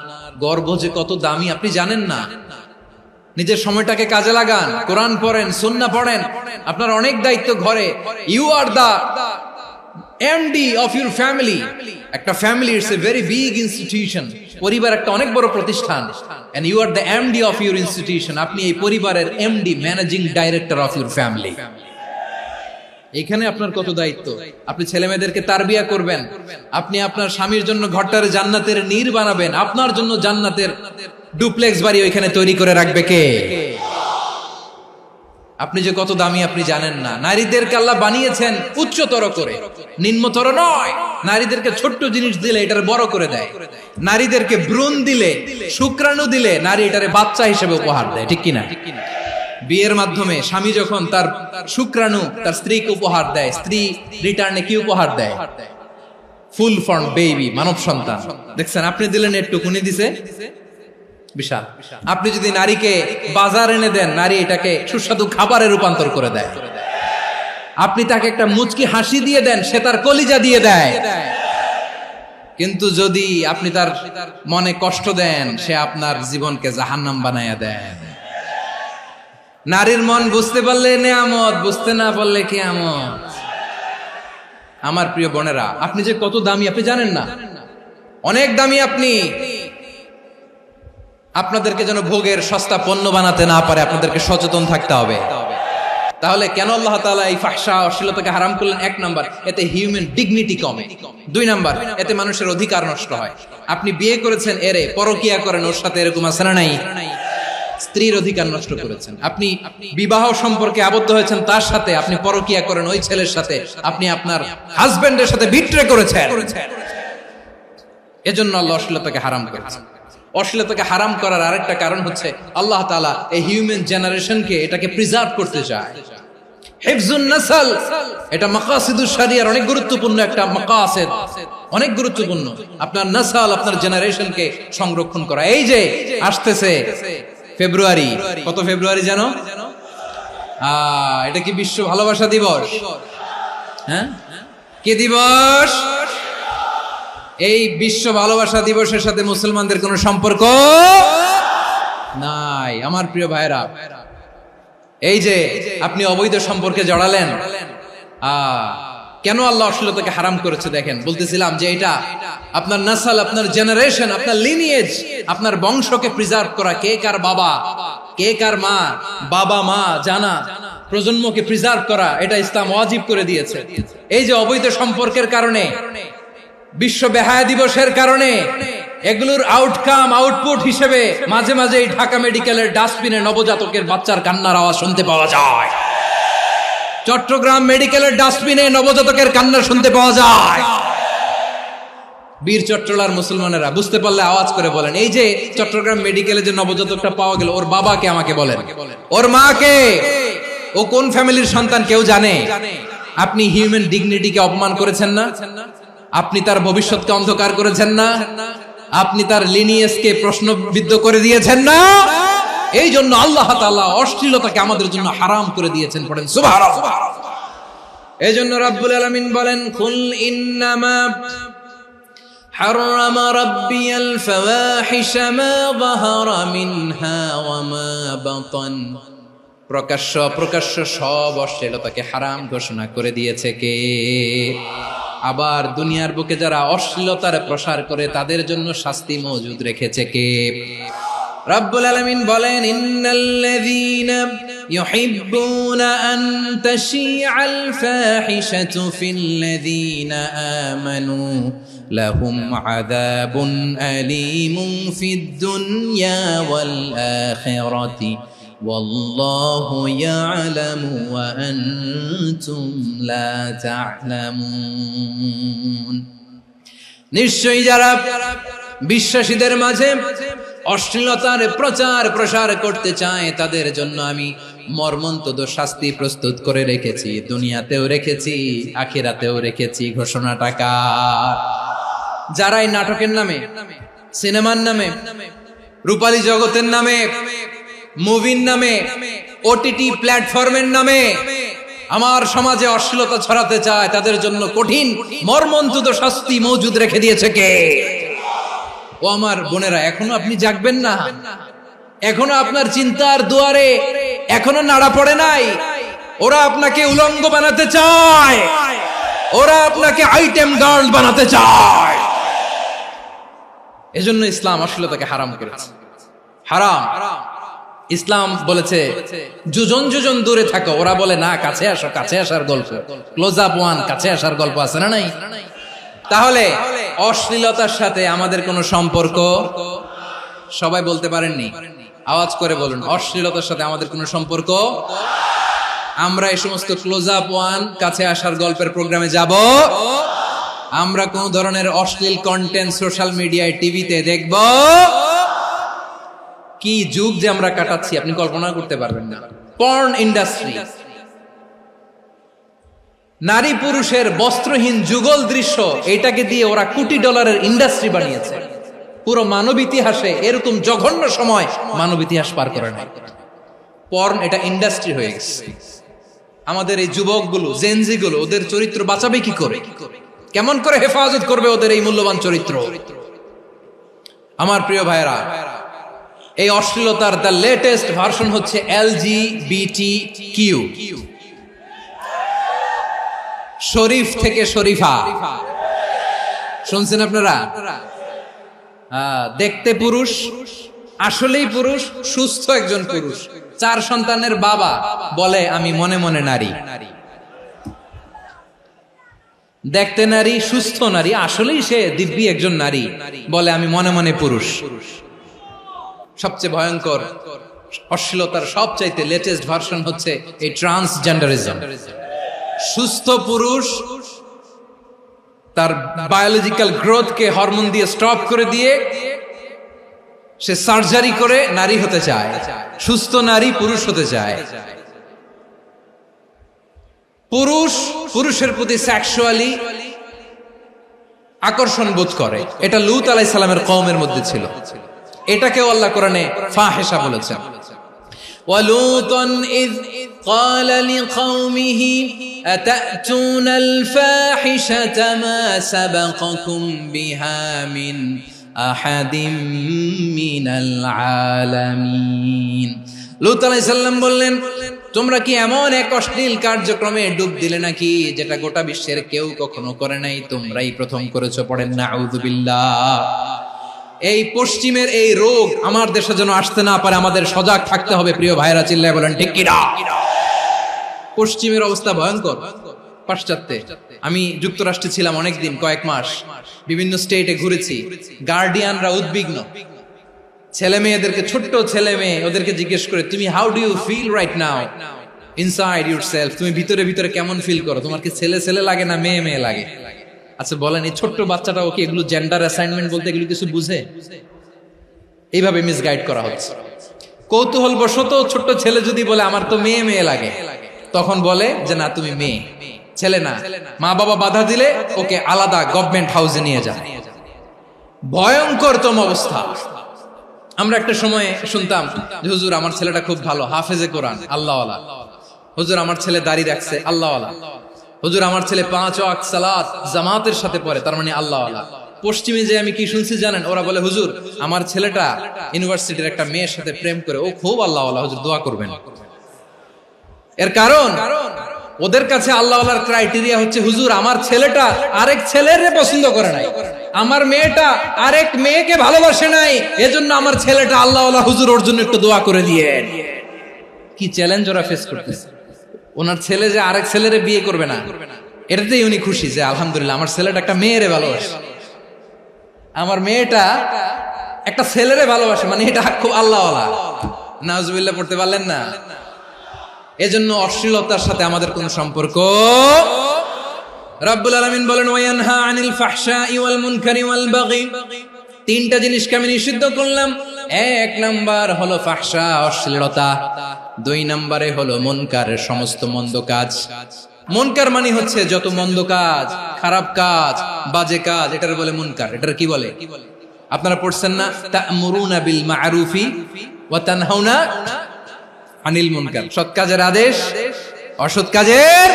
গর্ভ যে কত দামি আপনি জানেন না। নিজের সময়টাকে কাজে লাগান, কোরআন পড়েন, সুন্নাহ পড়েন। আপনার অনেক দায়িত্ব ঘরে। You are the MD of your family. একটা family it's a very big institution. পরিবার একটা অনেক বড় প্রতিষ্ঠান, and you are the MD of your institution. আপনি এই পরিবারের MD, managing director of your family. এখানে আপনার কত দায়িত্ব। আপনি ছেলে মেয়েদেরকে তারবিয়া করবেন, আপনি আপনার স্বামীর জন্য ঘরটারে জান্নাতের নীর বানাবেন, আপনার জন্য জান্নাতের ডুপ্লেক্স বাড়ি ওইখানে তৈরি করে রাখবে কে? আপনি যে কত দামি আপনি জানেন না। নারীদেরকে আল্লাহ বানিয়েছেন উচ্চতর করে, নিম্নতর নয়। নারীদেরকে ছোট্ট জিনিস দিলে এটারে বড় করে দেয়। নারীদেরকে ভ্রূণ দিলে, শুক্রাণু দিলে নারী এটারে বাচ্চা হিসেবে উপহার দেয়, ঠিক কিনা? বিয়ের মাধ্যমে স্বামী যখন তার শুক্রাণু তার স্ত্রীকে উপহার দেয়, স্ত্রী রিটার্নে কি উপহার দেয়? ফুল ফর্ম বেবি, মানব সন্তান। দেখছেন, আপনি দিলেন একটুকুনি, দিছে বিশাল। আপনি যদি নারীকে বাজার এনে দেন, নারী এটাকে সুস্বাদু খাবারে রূপান্তর করে দেয়। আপনি তাকে একটা মুচকি হাসি দিয়ে দেন, সে তার কলিজা দিয়ে দেয়। কিন্তু যদি আপনি তার মনে কষ্ট দেন, সে আপনার জীবনকে জাহান্নাম বানায়া দেয়। নারীর মন বুঝতে পারলে নেয়ামত, বুঝতে না পারলে কিয়ামত। আমার প্রিয় বোনেরা, আপনি যে কত দামি আপনি জানেন না। অনেক দামি আপনি। আপনাদেরকে যেন ভোগের সস্তা পণ্য বানাতে না পারে, আপনাদেরকে সচেতন থাকতে হবে। তাহলে কেন আল্লাহ তাআলা এই ফাহশা, অশ্লীলতাকে হারাম করলেন? 1 নাম্বার, এতে হিউম্যান ডিগনিটি কমে। 2 নাম্বার, এতে মানুষের অধিকার নষ্ট হয়। আপনি বিয়ে করেছেন, এরে পরকিয়া করেন, ওর সাথে এরকম আছে না নাই? স্ত্রীর অধিকার নষ্ট করেছেন। আপনি বিবাহ সম্পর্কে আবদ্ধ হয়েছেন তার সাথে, আপনি পরকিয়া করেন ওই ছেলের সাথে, আপনি আপনার হাজবেন্ডের সাথে বিট্রে করেছেন। এজন্য আল্লাহ অশ্লীলতাকে হারাম করেছেন। অশ্লীলতাকে হারাম করার আরেকটা কারণ হচ্ছে আল্লাহ তাআলা এই হিউম্যান জেনারেশনকে এটাকে প্রিজার্ভ করতে চায়। হিফজুন নাসল, এটা মাকাসিদুশ শরিয়ার অনেক গুরুত্বপূর্ণ একটা মাকাসিদ, অনেক গুরুত্বপূর্ণ। আপনার নাসল, আপনার জেনারেশনকে সংরক্ষণ করা। এই যে আসতেছে ফেব্রুয়ারি, কত ফেব্রুয়ারি জানো? এটা কি বিশ্ব ভালোবাসা দিবস? হ্যাঁ, কি দিবস? এই বিশ্ব ভালোবাসা দিবসের সাথে মুসলমানদের কোনো সম্পর্ক নাই। আমার প্রিয় ভাইরা, এই যে আপনি অবৈধ সম্পর্কে জড়ালেন, কেন আল্লাহ অশ্লীলতাকে হারাম করেছে দেখেন। বলতেছিলাম যে এটা আপনার নাসল, আপনার জেনারেশন, আপনার লিনিয়েজ, আপনার বংশকে প্রিজার্ভ করা। কে কার বাবা, কে কার মা, বাবা মা জানা, প্রজন্মকে প্রিজার্ভ করা, এটা ইসলাম ওয়াজিব করে দিয়েছে। এই যে অবৈধ সম্পর্কের কারণে, বিশ্ব বেহায়া দিবসের কারণে, এগুলোর আউটকাম, আউটপুট হিসেবে মাঝে মাঝে এই ঢাকা মেডিকেলের ডাস্টবিনে নবজাতকের বাচ্চার কান্নার আওয়াজ শুনতে পাওয়া যায়। চট্টগ্রাম মেডিকেলের ডাস্টবিনে নবজাতকের কান্না শুনতে পাওয়া যায়। বীর চট্টলার মুসলমানেরা বুঝতে পারলে আওয়াজ করে বলেন, এই যে চট্টগ্রাম মেডিকেলে যে নবজাতকটা পাওয়া গেল, ওর বাবাকে আমাকে বলেন, ওর মাকে, ও কোন ফ্যামিলির সন্তান কেউ জানে? আপনি হিউম্যান ডিগনিটিকে অপমান করেছেন না? আপনি তার ভবিষ্যৎকে অন্ধকার করেছেন না? আপনি তার লিনিয়েজকে প্রশ্নবিদ্ধ করে দিয়েছেন না? এই জন্য আল্লাহ তাআলা অশ্লীলতাকে আমাদের জন্য হারাম করে দিয়েছেন। পড়েন সুবহানাল্লাহ। এই জন্য রাব্বুল আলামিন বলেন, কুল ইন্নামা হারাম রাব্বিয়াল ফাওয়াহিশা মা যাহারা মিনহা ওয়া মা বাতান। প্রকাশ্য অপ্রকাশ্য সব অশ্লীলতাকে হারাম ঘোষণা করে দিয়েছে কে? আবার দুনিয়ার বুকে যারা অশ্লীলতার প্রসার করে তাদের জন্য শাস্তি মজুদ রেখেছে কে? রাব্বুল আলামিন বলেন, ইন্নাল্লাযীনা يحبون أن تشيع الفاحشة في الذين آمنوا لهم عذاب أليم في الدنيا والآخرة والله يعلم وأنتم لا تعلمون নিশ্চয়ই যারা বিশ্বাসীদের মাঝে অশ্লীলতার প্রচার প্রসার করতে চায় তাদের জন্য আমি মর্মন্তুদ শাস্তি প্রস্তুত করে রেখেছি, দুনিয়াতেও রেখেছি, আখিরাতেও রেখেছি। ঘোষণাটা কার? যারা এই নাটকের নামে, সিনেমার নামে, রূপালী জগতের নামে, মুভির নামে, ওটিটি প্ল্যাটফর্মের নামে আমার সমাজে অশ্লীলতা ছড়াতে চায় তাদের জন্য কঠিন মর্মন্তুদ শাস্তি মজুদ রেখে দিয়েছে কে? ও আমার বোনেরা, এখনো আপনি জাগবেন না? এখনো আপনার চিন্তার দুয়ারে এখনো নাড়া পড়ে নাই? ওরা আপনাকে উলঙ্গ বানাতে চায়, ওরা আপনাকে আইটেম গার্ল বানাতে চায়। এজন্য ইসলাম অশ্লীলতাকে হারাম করেছে। হারাম। ইসলাম বলেছে যোজন যোজন দূরে থাকো, ওরা বলে না কাছে আসো, কাছে আসার গল্প, ক্লোজ আপ ওয়ান, কাছে আসার গল্প আছে না নাই? তাহলে অশ্লীলতার সাথে আমাদের কোনো সম্পর্ক? সবাই বলতে পারেননি, আওয়াজ করে বলুন, অশ্লীলতার সাথে আমাদের কোনো সম্পর্ক? আমরা এই সমস্ত ক্লোজ আপ ওয়ান, কাছে আসার গল্পের প্রোগ্রামে যাব? আমরা কোন ধরনের অশ্লীল কন্টেন্ট সোশ্যাল মিডিয়ায়, টিভিতে দেখব? কি যুগ যে আমরা কাটাচ্ছি আপনি কল্পনা করতে পারবেন না। পর্ন ইন্ডাস্ট্রি, নারী পুরুষের বস্ত্রহীন যুগল দৃশ্য, এটাকে দিয়ে ওরা কোটি ডলারের ইন্ডাস্ট্রি বানিয়েছে। পুরো মানব ইতিহাসে এরকম জঘন্য সময় মানব ইতিহাস পার করে নাই। পর্ন এটা ইন্ডাস্ট্রি হয়ে গেছে। আমাদের এই যুবকগুলো, জেনজি গুলো, ওদের চরিত্র বাঁচাবে কি করে? কেমন করে হেফাজত করবে ওদের এই মূল্যবান চরিত্র? আমার প্রিয় ভাইরা, এই অশ্লীলতার দ্য লেটেস্ট ভার্সন হচ্ছে LGBTQ, শরীফ থেকে শরীফা। শুনছেন আপনারা? দেখতে পুরুষ, আসলেই পুরুষ, সুস্থ একজন পুরুষ, 4 সন্তানের বাবা, বলে আমি মনে মনে নারী। দেখতে নারী, সুস্থ নারী, আসলেই সে দিব্যি একজন নারী, বলে আমি মনে মনে পুরুষ। সবচেয়ে ভয়ঙ্কর অশ্লীলতার সবচাইতে লেটেস্ট ভার্সন হচ্ছে এই ট্রান্সজেন্ডারিজম। সুস্থ পুরুষ তার বায়োলজিক্যাল গ্রোথকে হরমোন দিয়ে স্টপ করে দিয়ে সে সার্জারি করে নারী হতে চায়, সুস্থ নারী পুরুষ হতে চায়। পুরুষ পুরুষের প্রতি সেক্সুয়ালি আকর্ষণ বোধ করে, এটা লূত আলাইহিস সালামের কওমের মধ্যে ছিল। এটাকেও আল্লাহ কোরআনে ফাহিশা বলেছেন। ওয়ালুতান ইয قال لقومه أتأتون الفاحشة ما سبقكم بها من أحد من العالمين। লূত আলাইহিস সালাম বললেন, তোমরা কি এমন এক অশ্লীল কার্যক্রমে ডুব দিলে নাকি যেটা গোটা বিশ্বের কেউ কখনো করে নাই, তোমরাই প্রথম করেছো? পড়েন নাউযুবিল্লাহ। এই পশ্চিমের এই রোগ আমার দেশে যেন আসতে না পারে, আমাদের সজাগ থাকতে হবে। প্রিয় ভাইরা, চিল্লায় বলেন ঠিক কি না? পশ্চিমের অবস্থা ভয়ঙ্কর। পাশ্চাত্যে, আমি যুক্তরাষ্ট্রে ছিলাম অনেকদিন, কয়েক মাস, বিভিন্ন স্টেটে ঘুরেছি। গার্ডিয়ানরা উদ্বিগ্ন, ছেলে মেয়েদেরকে, ছোট্ট ছেলে মেয়ে, ওদেরকে জিজ্ঞেস করে, তুমি how do you feel right now inside yourself? তুমি ভিতরে ভিতরে কেমন ফিল করো? তোমার কি ছেলে ছেলে লাগে না মেয়ে মেয়ে লাগে? আচ্ছা বলেন, এই ছোট্ট বাচ্চাটাও কি এগুলো জেন্ডার অ্যাসাইনমেন্ট বলতে এগুলো কিছু বুঝে? এইভাবে মিসগাইড করা হচ্ছে। কৌতূহল বশত ছোট্ট ছেলে যদি বলে আমার তো মেয়ে মেয়ে লাগে, তখন বলে যে না তুমি মেয়ে, ছেলে না। মা বাবা বাধা দিলে ওকে আলাদা গভর্নমেন্ট হাউসে নিয়ে যায়। ভয়ঙ্করতম অবস্থা। আমরা একটা সময় শুনতাম যে হুজুর আমার ছেলেটা খুব ভালো, হাফেজে কোরআন, আল্লাহওয়ালা। হুজুর আমার ছেলে দাড়ি রাখছে, আল্লাহওয়ালা। হুজুর আমার ছেলে 5 ওয়াক্ত সালাত জামাতের সাথে পড়ে, তার মানে আল্লাহওয়ালা। পশ্চিমে যে আমি কি শুনছি জানেন? ওরা বলে হুজুর আমার ছেলেটা ইউনিভার্সিটির একটা মেয়ের সাথে প্রেম করে, ও খুব আল্লাহওয়ালা, হুজুর দোয়া করবেন। এর কারণ ওদের কাছে আল্লাহওয়ালার ক্রাইটেরিয়া হচ্ছে হুজুর আমার ছেলেটা আরেক ছেলের পছন্দ করে নাই, আমার মেয়েটা আরেক মেয়েকে ভালোবাসে নাই, এজন্য আমার ছেলেটা আল্লাহওয়ালা, হুজুর ওর জন্য একটু দোয়া করে দিয়েন। কি চ্যালেঞ্জ ওরা ফেস করতেছে। ওনার ছেলে যে আরেক ছেলেরে বিয়ে করবে না, এটাতেই উনি খুশি যে আলহামদুলিল্লাহ আমার ছেলেটা একটা মেয়েরে ভালোবাসে, আমার মেয়েটা একটা ছেলেরে ভালোবাসে, মানে এটা খুব আল্লাহওয়ালা। নাউজুবিল্লাহ পড়তে পারলেন না? এজন্য অশ্লীলতার সাথে আমাদের কোন সম্পর্ক। রাব্বুল আলামিন বলেন ওয়ায়ানহা আনিল ফাহশাই ওয়াল মুনকারি ওয়াল বাগি, তিনটা জিনিসকে আমি নিষিদ্ধ করলাম। এক নাম্বার হলো ফাহশা, অশ্লীলতা। দুই নম্বরে হলো মুনকার, সমস্ত মন্দ কাজ। মুনকার মানে হচ্ছে যত মন্দ কাজ, খারাপ কাজ, বাজে কাজ, এটার বলে মুনকার। এটার কি বলে? আপনারা পড়ছেন না, তা'মুরুনা বিল মা'রুফি ওয়া তানহাউনা আনিল মুনকার। সৎ কাজের আদেশ, অসৎ কাজের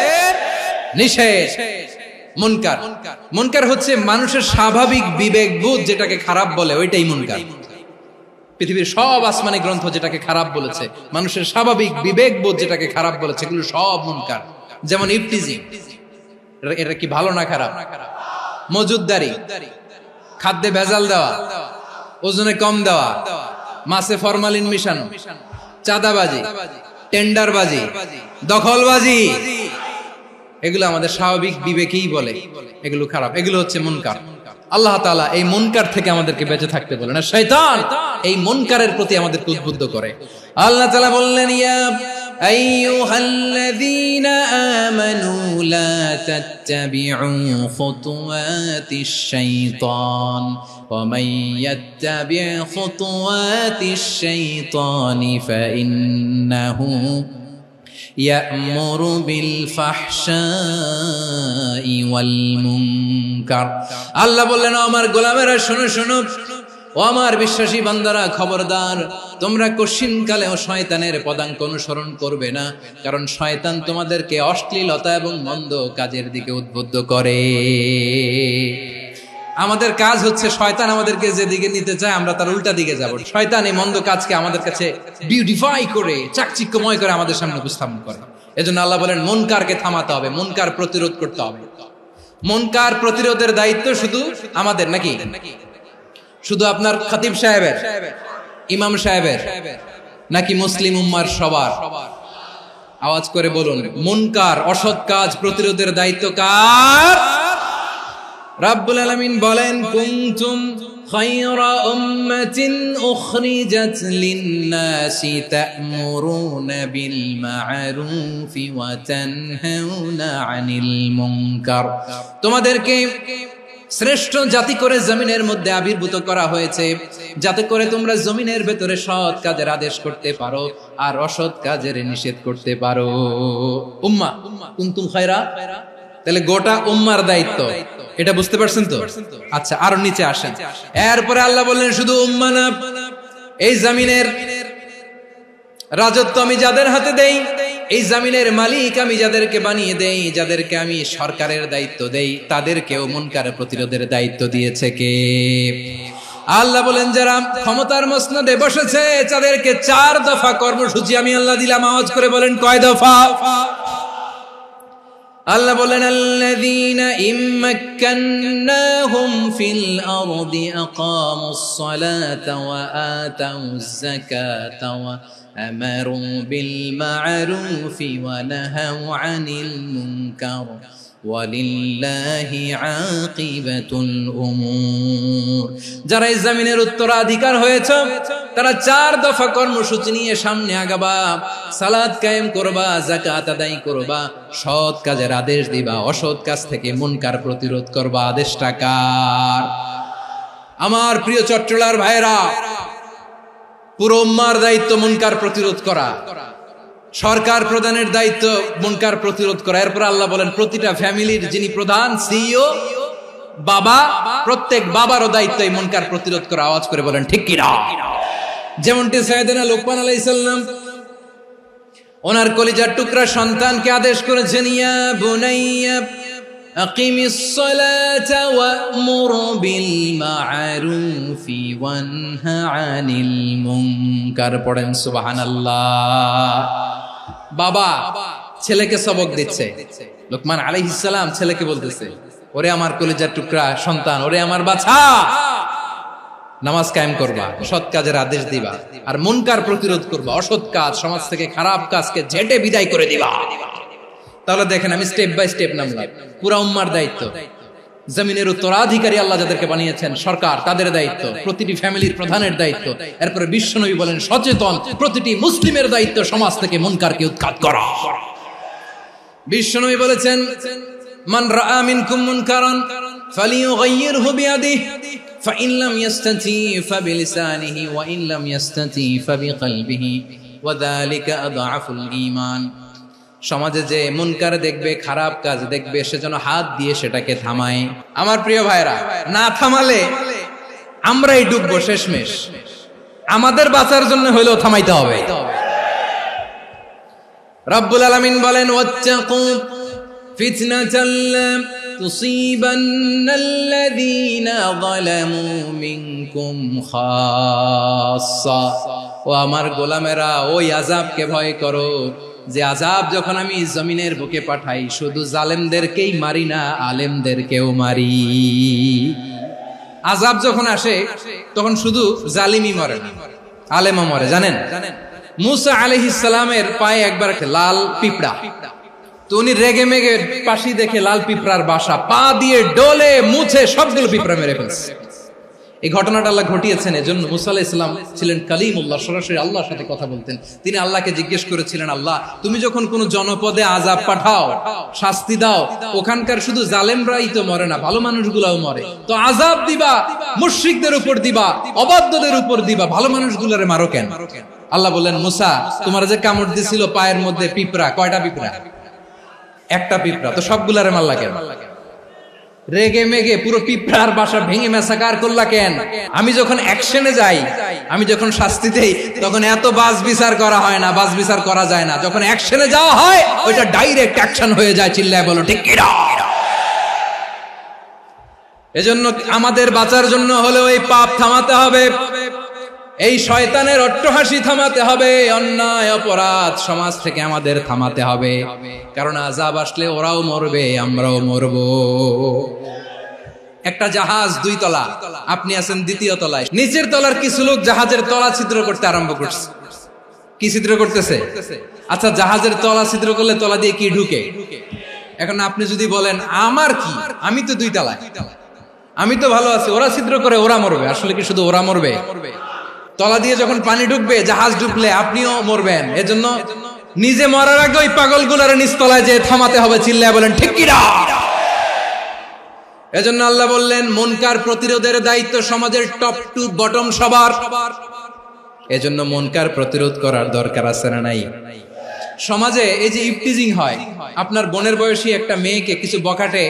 নিষেধ। মুনকার, মুনকার হচ্ছে মানুষের স্বাভাবিক বিবেকবোধ যেটাকে খারাপ বলে, ওইটাই মুনকার। পৃথিবীর সব আসমানি গ্রন্থ যেটাকে খারাপ বলেছে, মানুষের স্বাভাবিক বিবেকবোধ যেটাকে খারাপ বলেছে, এগুলো সব মুনকার। যেমন ইফতিজিং, এটা কি ভালো না খারাপ? মজুদদারি, খাদ্যে ভেজাল দেওয়া, ওজনে কম দেওয়া, মাছে ফরমালিন মিশানো, চাঁদাবাজি, টেন্ডারবাজি, দখলবাজি, এগুলো আমাদের স্বাভাবিক বিবেকেই বলে এগুলো খারাপ, এগুলো হচ্ছে মুনকার। আল্লাহ তাআলা এই মুনকার থেকে আমাদেরকে বেঁচে থাকতে বলেন, আর শয়তান এই মুনকারের প্রতি আমাদেরকে উদ্বুদ্ধ করে। আল্লাহ তাআলা বললেন, ইয়া আইয়ুহাল্লাযীনা আমানু লা তাত্তাবিউ খুতুওয়াতিশ শাইতান ওয়া মান ইয়াত্তাবি' খুতুওয়াতিশ শাইতানি ফাইন্নাহু ইয়া'মুরু বিল ফাহশাই ওয়াল মুনকার। আল্লাহ বললেন, আমার গোলামেরা শোনো শোনো, ও আমার বিশ্বাসী বান্দারা খবরদার, তোমরা কশিনকালেও শয়তানের পদাঙ্ক অনুসরণ করবে না, কারণ শয়তান তোমাদেরকে অশ্লীলতা এবং মন্দ কাজের দিকে উদ্বুদ্ধ করে। আমাদের কাজ হচ্ছে শয়তান আমাদেরকে যেদিকে নিতে চায় আমরা তার উল্টা দিকে যাব। শয়তান এই মন্দ কাজকে আমাদের কাছে বিউটিফাই করে, চাকচিক্যময় করে আমাদের সামনে উপস্থাপন করে। এজন্য আল্লাহ বলেন মুনকারকে থামাতে হবে, মুনকার প্রতিরোধ করতে হবে। মুনকার প্রতিরোধের দায়িত্ব শুধু আমাদের নাকি? শুধু আপনার খতিব সাহেবের, ইমাম সাহেবের, নাকি মুসলিম উম্মার সবার? আওয়াজ করে বলুন, মুনকার অসৎ কাজ প্রতিরোধের দায়িত্ব কার? রাব্বুল আলামিন বলেন, কুনতুম খায়রা উম্মাতিন উখরিজাত লিন-নাসি তা'মুরুনা বিল মা'রুফি ওয়া তানহাউনা আনিল মুনকার। তোমাদেরকে শ্রেষ্ঠ জাতি করে জমিনের মধ্যে আবির্ভূত করা হয়েছে, যাতে করে তোমরা জমিনের ভেতরে সৎ কাজের আদেশ করতে পারো আর অসৎ কাজের নিষেধ করতে পারো। উম্মাহ, কুনতুম খায়রা, তাহলে গোটা উম্মার দায়িত্ব, এটা বুঝতে পারছেন তো? আচ্ছা, আরো নিচে আসেন। এরপরে আল্লাহ বললেন, শুধু উম্মাহ না, এই জমিনের রাজত্ব আমি যাদের হাতে দেই, এই জমিনের মালিক আমি যাদেরকে বানিয়ে দেই, যাদেরকে আমি সরকারের দায়িত্ব দেই, তাদেরকেও মুনকার প্রতিরোধের দায়িত্ব দিয়েছে কে? আল্লাহ বলেন, যারা ক্ষমতার মসনদে বসেছে তাদেরকে 4 দফা কর্মসূচি আমি আল্লাহ দিলাম। আওয়াজ করে বলেন, কয় দফা? আল্লাহ বলেন, আল্লাযীনা ইম্মাক্কান্নাহুম ফিল আরদি আকামুস সালাতা ওয়া আতাউয যাকাতা ওয়া আমারু বিল মা'রুফি ওয়া নাহাউ আনিল মুনকার ওয়ালিল্লাহি আকিবাতুল উমুর। যারা এই জমিনের উত্তরাধিকার হয়েছে তারা 4 দফা কর্মসূচি নিয়ে সামনে আগাবা। সালাত কায়েম করবা, যাকাত আদায় করবা, সৎ কাজের আদেশ দিবা, অসৎ কাজ থেকে মুনকার প্রতিরোধ করবা। আদেশটা কার? আমার প্রিয় চট্টলার ভাইরা, পুরো উম্মার দায়িত্ব মুনকার প্রতিরোধ করা, সরকার প্রধানের দায়িত্ব মুনকার প্রতিরোধ করা। এরপর আল্লাহ বলেন, প্রতিটা ফ্যামিলির যিনি প্রধান, সিইও, বাবা, প্রত্যেক বাবারও দায়িত্ব এই মুনকার প্রতিরোধ করা। আওয়াজ করে বলেন ঠিক কি না? যেমনটি সাইয়েদনা লুকমান আলাইহিস সালাম ওনার কলিজার টুকরা সন্তানকে আদেশ করেছেন, ইয়া বুনাইয়া আকিমিস সালাতা ওয়া'মুর বিল মা'রুফি ওয়ানহা আনিল মুনকার। পড়েন সুবহানাল্লাহ। বাবা ছেলেকে সবক দিচ্ছে, লুকমান আলাইহিস সালাম ছেলেকে বলতেছে, ওরে আমার কলিজার টুকরা সন্তান, ওরে আমার বাছা, নামাজ কায়েম করবা, সৎ কাজের আদেশ দিবা, আর মুনকার প্রতিরোধ করবা, অসৎ কাজ সমাজ থেকে খারাপ কাজকে ঝেঁটে বিদায় করে দিবা। তাহলে দেখেন আমি স্টেপ বাই স্টেপ নামলাম। পুরা উম্মার দায়িত্ব, জমিনের উত্তরাধিকারী আল্লাহ যাদেরকে বানিয়েছেন সরকার, তাদের দায়িত্ব, প্রতিটি ফ্যামিলির প্রধানের দায়িত্ব, এরপরে বিশ্বনবী বলেন সচেতন প্রতিটি মুসলিমের দায়িত্ব সমাজ থেকে মুনকারকে উৎখাত করা। বিশ্বনবী বলেছেন মান রাআ মিনকুম মুনকারান ফালিয়ুগাইয়িরহু বিয়াদিহি ফাইন লাম ইয়াসতাতি ফাবিলিসানিহি ওয়া ইন লাম ইয়াসতাতি ফাবিকলবিহি ওয়া যালিকা আযআফুল ঈমান। সমাজে যে মুনকার দেখবে, খারাপ কাজ দেখবে, সে যেন হাত দিয়ে সেটাকে থামায়। আমার প্রিয় ভাইরা, না থামালে আমরাই ডুববো শেষমেশ। আমাদের বাঁচার জন্য হইলেও থামাইতে হবে। রব্বুল আলামিন বলেন ওয়াত্তাকু ফিতনাতাল লা তুসিবান্নাল্লাযীনা যালামু মিনকুম খাসসা। ও আমার গোলামেরা, ওই আযাবকে ভয় করো যে আযাব যখন আমি জমিনের বুকে পাঠাই শুধু জালেমদেরকেই মারি না, আলেমদেরকেও মারি। আযাব যখন আসে তখন শুধু জালিমই মরে না, আলেমও মরে। জানেন মুসা আলাইহিস সালামের পায়ে একবার লাল পিঁপড়া, তো উনি রেগে মেগে পাশি দেখে লাল পিঁপড়ার বাসা, পা দিয়ে ডলে মুছে সবগুলো পিঁপড়া মেরে ফেলছে। এই ঘটনাটা আল্লাহ ঘটিয়েছেন এজন্য মুসা আলাইহিস সালাম ছিলেন কালিমুল্লাহ, সরাসরি আল্লাহর সাথে কথা বলতেন। তিনি আল্লাহকে জিজ্ঞেস করেছিলেন, আল্লাহ তুমি যখন কোন জনপদে আযাব পাঠাও, শাস্তি দাও, ওখানকার শুধু জালেমরাই তো মরে না, ভালো মানুষগুলাও মরে, তো আযাব দিবা মুশরিকদের উপর দিবা, অবাধ্যদের উপর দিবা, ভালো মানুষগুলোরে মারো কেন? আল্লাহ বললেন, মুসা তোমার যে কামড় দিছিল পায়ের মধ্যে পিঁপড়া, কয়টা পিঁপড়া? একটা পিঁপড়া, তো সবগুলারে মারলা কেন? রেগে মেগে পুরো পিঁপড়ার বাসা ভেঙে মেসাকার করলা কেন? আমি যখন অ্যাকশনে যাই, আমি যখন শাস্তি দেই, তখন এত বাস বিচার করা হয় না, বাস বিচার করা যায় না। যখন অ্যাকশনে যাওয়া হয় ওইটা ডাইরেক্ট অ্যাকশন হয়ে যায়। চিল্লায় বলো ঠিক কি না? এজন্য আমাদের বাঁচার জন্য হলেও এই পাপ থামাতে হবে, এই শয়তানের অট্টহাসি থামাতে হবে, অন্যায় অপরাধ সমাজ থেকে আমাদের থামাতে হবে। কারণ আযাব আসলে ওরাও মরবে, আমরাও মরব। একটা জাহাজ 2 তলা, আপনি আছেন 2য় তলায়। নিচের তলার কিছু লোক জাহাজের তলা ছিদ্র করতে আরম্ভ করছে। কি ছিদ্র করতেছে? আচ্ছা, জাহাজের তলা ছিদ্র করলে তলা দিয়ে কি ঢুকে? এখন আপনি যদি বলেন আমার কি, আমি তো 2 তলায়, আমি তো ভালো আছি, ওরা ছিদ্র করে ওরা মরবে। আসলে কি শুধু ওরা মরবে? তলা দিয়ে যখন পানি ঢুকবে, জাহাজ ঢুকলে আপনিও মরবেন। এজন্য নিজে মরার আগে ওই পাগলগুলোর নিচতলায় যে থামাতে হবে। চিল্লায় বলেন ঠিক কি না? এজন্য আল্লাহ বললেন মুনকার প্রতিরোধের দায়িত্ব সমাজের টপ টু বটম সবার। এজন্য মুনকার প্রতিরোধ করার দরকার আছে না নাই? সমাজে এই যে ইফটিজিং হয়, আপনার বোনের বয়সী একটা মেয়েকে কিছু বকাটে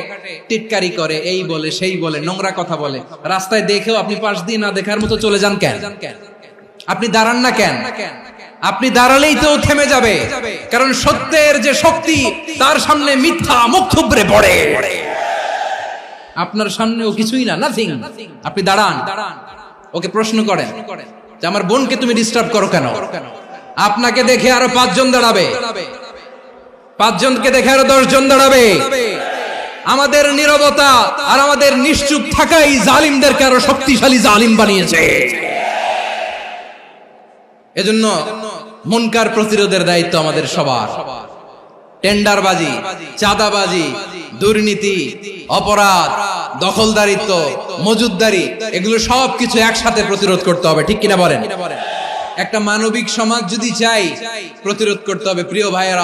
টিটকারি করে, এই বলে সেই বলে, নোংরা কথা বলে, রাস্তায় দেখেও আপনি পাশ দিয়ে না দেখার মতো চলে যান কেন? আপনি দাঁড়ান না কেন? আপনি দাঁড়ালেই তো থেমে যাবে, কারণ সত্যের যে শক্তি তার সামনে মিথ্যা মুখ থুবড়ে পড়ে। আপনার সামনে ও কিছুই না, নাথিং। আপনি দাঁড়ান, ওকে প্রশ্ন করেন যে আমার বোনকে তুমি ডিস্টার্ব করো কেন? আপনাকে দেখে আরো 5 জন দাঁড়াবে, 5 জনকে দেখে আরো 10 জন দাঁড়াবে। আমাদের নীরবতা আর আমাদের নিশ্চুপ থাকাই জালিমদেরকে আরো শক্তিশালী জালিম বানিয়েছে। এজন্য মুনকার প্রতিরোধের দায়িত্ব আমাদের সবার। টেন্ডারবাজি, চাঁদাবাজি, দুর্নীতি, অপরাধ, দখলদারিত্ব, মজুদদারি, এগুলো সবকিছু একসাথে প্রতিরোধ করতে হবে। ঠিক কিনা বলেন? একটা মানবিক সমাজ যদি চাই, প্রতিরোধ করতে হবে। প্রিয় ভাইয়েরা,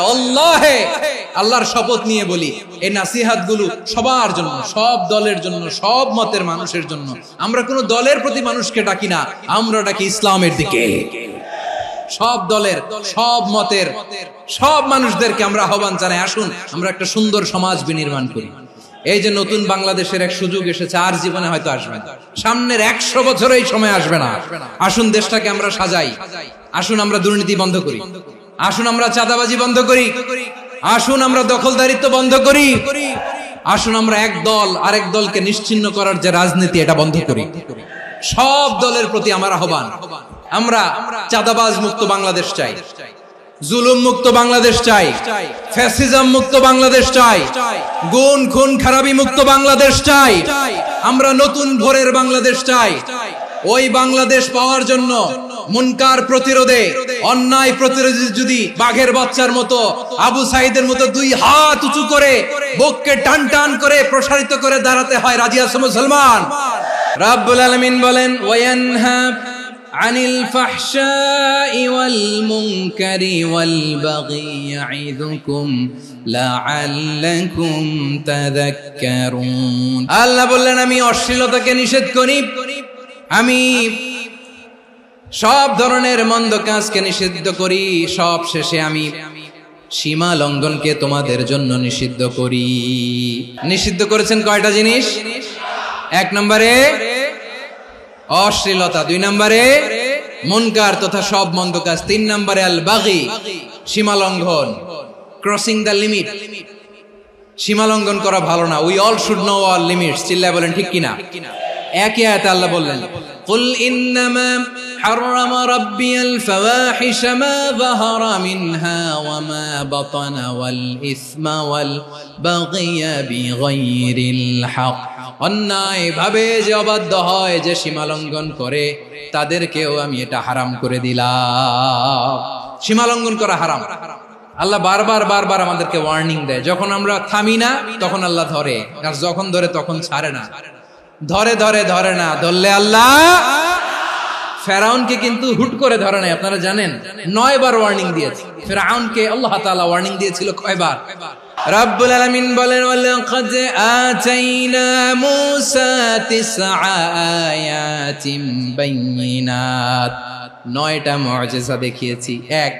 আল্লাহর শপথ নিয়ে বলি, এই নাসিহাত গুলো সবার জন্য, সব দলের জন্য, সব মতের মানুষের জন্য। আমরা কোনো দলের প্রতি মানুষকে ডাকি না, আমরা ডাকি ইসলামের দিকে। সব দলের, সব মতের, সব মানুষদেরকে আমরা আহ্বান জানাই, আসুন আমরা একটা সুন্দর সমাজ বিনির্মাণ করি। এই যে নতুন বাংলাদেশের এক সুযোগ এসেছে, আর জীবনে হয়তো আসবে না, সামনের 100 বছর এই সময় আসবে না। আসুন দেশটাকে আমরা সাজাই, আসুন আমরা দুর্নীতি বন্ধ করি, আসুন আমরা চাঁদাবাজি বন্ধ করি, আসুন আমরা দখলদারিত্ব বন্ধ করি, আসুন আমরা এক দল আরেক দলকে নিশ্চিহ্ন করার যে রাজনীতি, এটা বন্ধ করি। সব দলের প্রতি আমার আহ্বান, আমরা চাঁদাবাজ মুক্ত বাংলাদেশ চাই, জুলুম মুক্ত বাংলাদেশ চাই, ফ্যাসিজম মুক্ত বাংলাদেশ চাই, গুণ খুন খারাপি মুক্ত বাংলাদেশ চাই, আমরা নতুন ভোরের বাংলাদেশ চাই। ওই বাংলাদেশ পাওয়ার জন্য মুনকার প্রতিরোধে, অন্যায় প্রতিরোধে যদি বাঘের বাচ্চার মতো, আবু সাইদের মতো দুই হাত উঁচু করে বুককে টান টান করে প্রসারিত করে দাঁড়াতে হয়, রাজি আছো মুসলমান? রাব্বুল আলামিন বলেন ওয়ায়ানহা আনিল ফাহশাই ওয়াল মুনকারি ওয়াল বাগি ইয়াইদুকুম লাআল্লাকুম তাযাক্কারুন। আল্লাহ বললেন আমি অশ্লীলতাকে নিষেধ করি, আমি সব ধরনের মন্দ কাজকে নিষিদ্ধ করি, সব শেষে আমি সীমা লঙ্ঘনকে তোমাদের জন্য নিষিদ্ধ করি। নিষিদ্ধ করেছেন কয়টা জিনিস? 1 নম্বরে অশ্লীলতা, 2 নম্বরে মুনকার তথা সব মন্দ কাজ, 3 নম্বরে আল বাগি সীমা লঙ্ঘন, ক্রসিং দ্য লিমিট। সীমা লঙ্ঘন করা ভালো না। We all should know our limits. চিল্লায় বলেন ঠিক কিনা? একই আয়াতে আল্লাহ বললেন কুল ইন্নামা হারামা রাব্বিয়াল ফাওয়াহিশা মা যাহারা মিনহা ওয়া মা বাতানা ওয়াল ইসমা ওয়াল বাগিয়া বিগাইরিল হক। অন্যায় ভাবে যে অবাধ্য হয়, যে সীমা লঙ্ঘন করে, তাদেরকেও আমি এটা হারাম করে দিলাম। সীমা লঙ্ঘন করা হারাম। আল্লাহ বারবার বারবার আমাদেরকে ওয়ার্নিং দেয়। যখন আমরা থামি না তখন আল্লাহ ধরে, আর যখন ধরে তখন ছাড়ে না। ধরে ধরে ধরে না, ধরলে আল্লাহ। ফেরাউনকে কিন্তু হুট করে ধরে নাই, আপনারা জানেন 9 বার ওয়ার্নিং দিয়েছে। ফেরাউনকে আল্লাহ তাআলা ওয়ার্নিং দিয়েছিল কয়বার? রাব্বুল আলামিন বলেন ওয়ালাকাদ আতাইনা মূসা 9 আয়াতিন বাইয়িনাত। 9টা মুআজিজা দেখিয়েছি। 1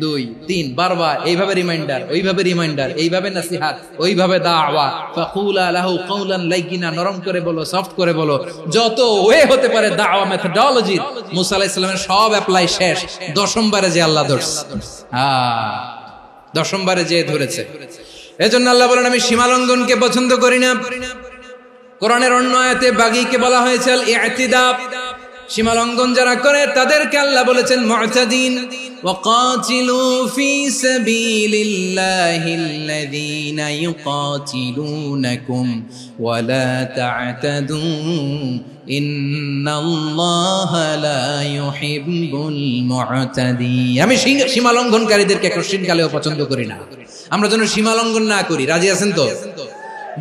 2 3 বারবার এইভাবে রিমাইন্ডার, ওইভাবে রিমাইন্ডার, এইভাবে নসিহত, ওইভাবে দাওয়া। ফাকুলা লাহু কাওলান লাইয়িনা, নরম করে বলো, সফট করে বলো, যত ওয়ে হতে পারে দাওয়া মেথডোলজি। মুসা আলাইহিস সালামের সব অ্যাপ্লাই শেষ। 10ম বারে যে আল্লাহ ধরছে, 10ম বারে যে ধরেছে। এজন্য আল্লাহ বলেন আমি সীমা লঙ্ঘনকে পছন্দ করি না। কোরআনের অন্য আয়াতে বাগীকে বলা হয়েছে আল ইতিদা। সীমা লঙ্ঘন যারা করে তাদেরকে আল্লাহ বলেছেন মুতাদিন। ওয়াকাতিলু ফি সাবিলিল্লাহিল্লাযীনা ইউকাতিলুনাকুম ওয়া লা তা'তাদু ইন্নাল্লাহা লা ইউহিব্বুল মুতাদিন। আমি সীমা লঙ্ঘনকারীদেরকে কোশ্চিনকালেও পছন্দ করি না। আমরা যেন সীমা লঙ্ঘন না করি, রাজি আছেন তো?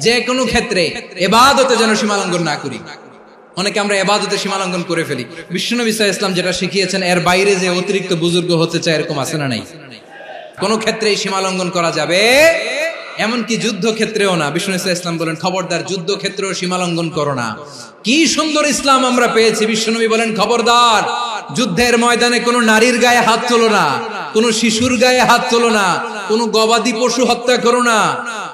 যে কোনো ক্ষেত্রে ইবাদতে যেন সীমা লঙ্ঘন না করি। অনেকে আমরা ইবাদতে সীমা লঙ্ঘন করে ফেলি। বিশ্বনবী সাল্লাল্লাহু আলাইহি ওয়াসাল্লাম যেটা শিখিয়েছেন এর বাইরে যে অতিরিক্ত বুজুর্গ হতে চায়, এরকম আছে না নাই? কোন ক্ষেত্রেই সীমা লঙ্ঘন করা যাবে, এমনকি যুদ্ধ ক্ষেত্রেও না। বিশ্বনবী সাল্লাল্লাহু আলাইহি ওয়াসাল্লাম বলেন খবরদার যুদ্ধ ক্ষেত্রেও সীমা লঙ্ঘন করো না। কি সুন্দর ইসলাম আমরা পেয়েছি। বিশ্বনবী বলেন খবরদার যুদ্ধের ময়দানে কোনো নারীর গায়ে হাত তোলো না, কোনো শিশুর গায়ে হাত তোলো না, কোনো গবাদি পশু হত্যা করো না,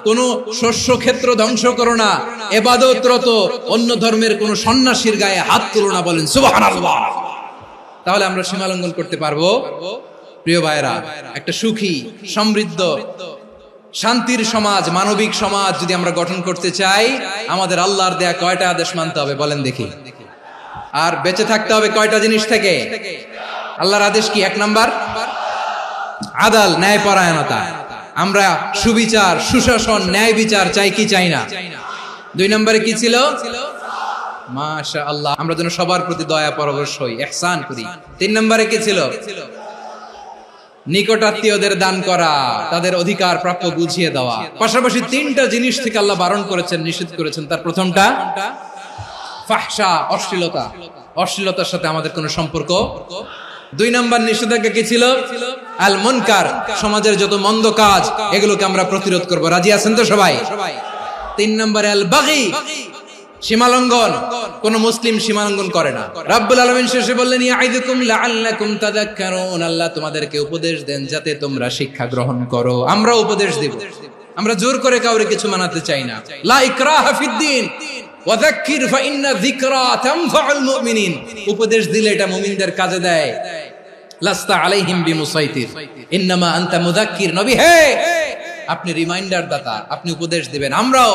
কোনো শস্য ক্ষেত্র ধ্বংস করো না, ইবাদতরত অন্য ধর্মের কোনো সন্ন্যাসীর গায়ে হাত তোলো না। বলেন সুবহানাল্লাহ। তাহলে আমরা সীমা লঙ্ঘন করতে পারবো? প্রিয় ভাইরা, একটা সুখী, সমৃদ্ধ, শান্তির সমাজ, মানবিক সমাজ যদি আমরা গঠন করতে চাই, আমাদের আল্লাহর দেয়া কয়টা আদেশ মানতে হবে বলেন দেখি? আর বেঁচে থাকতে হবে কয়টা জিনিস থেকে? আল্লাহর আদেশ কি? 1 নাম্বার আদাল, ন্যায়পরায়ণতা। আমরা সুবিচার, সুশাসন, ন্যায় বিচার চাই কি চাই না? 2 নম্বরে কি ছিল? মাশাআল্লাহ, আমরা যেন সবার প্রতি দয়া পরবশ হই, ইহসান করি। 3 নম্বরে কি ছিল? নিকটাত্মীয়দের দান করা, তাদের অধিকার প্রাপ্য বুঝিয়ে দেওয়া। পাশাপাশি 3টা জিনিস থেকে আল্লাহ বারণ করেছেন, নিষেধ করেছেন। তার প্রথমটা ফাহশা, অশ্লীলতা। অশ্লীলতার সাথে আমাদের কোনো সম্পর্ক। 2 নম্বর নিষেধাজ্ঞা কি ছিল? আল মুনকার, সমাজের যত মন্দ কাজ এগুলোকে আমরা প্রতিরোধ করব। রাজি আছেন তো সবাই? 3 নম্বরে আল বাগী, সীমালঙ্ঘন। কোন মুসলিম সীমালঙ্ঘন করে না। রাব্বুল আলামিন শেষে বললেন ইয়াইদুকুম লাআল্লাকুম তাযাক্কারুন। আল্লাহ তোমাদেরকে উপদেশ দেন যাতে তোমরা শিক্ষা গ্রহণ করো। আমরা উপদেশ দেব, আমরা জোর করে কাউরে কিছু মানাতে চাই না। লা ইকরাহা ফিদ্দিন ওয়াযাক্কির ফাইন্না যিকরা তানফাউল মুমিনিন। উপদেশ দিলে এটা মুমিনদের কাজে দেয়। লাস্তা আলাইহিম বিমুসাইতির ইন্নামা আনতা মুযাক্কির। নবী হে, আপনি রিমাইন্ডার দাতা, আপনি উপদেশ দিবেন। আমরাও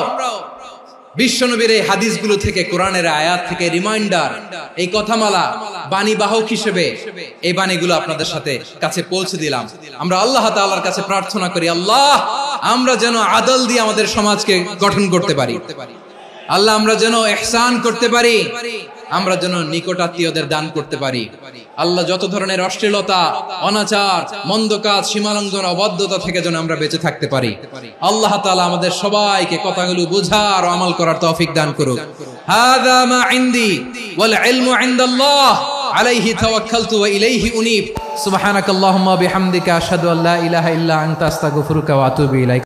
বিশ্বনবীর এই হাদিসগুলো থেকে, কোরআনের আয়াত থেকে রিমাইন্ডার, এই কথামালা বাণী বাহক হিসেবে এই বাণীগুলো আপনাদের সাথে কাছে পৌঁছে দিলাম। আমরা আল্লাহ তাআলার কাছে প্রার্থনা করি, আল্লাহ আমরা যেন আদল দিয়ে আমাদের সমাজকে গঠন করতে পারি। আল্লাহ আমরা যেন ইহসান করতে পারি। আমরা যেন নিকটাত্মীয়দের দান করতে পারি। আল্লাহ যত ধরনের অশ্লীলতা, অনাচার, মন্দ কাজ, সীমালঙ্ঘন, অবাধ্যতা থেকে যেন আমরা বেঁচে থাকতে পারি। আল্লাহ তাআলা আমাদের সবাইকে কথাগুলো বুঝার ও আমল করার তৌফিক দান করুক। হাযা মা ইনদি ওয়াল ইলমু ইনদাল্লাহ আলাইহি তাওয়াক্কালতু ওয়া ইলাইহি উনীব। সুবহানাকাল্লাহুম্মা বিহামদিকা আশহাদু আল্লা ইলাহা ইল্লা আনতা আস্তাগফিরুকা ওয়া আতুবু ইলাইক।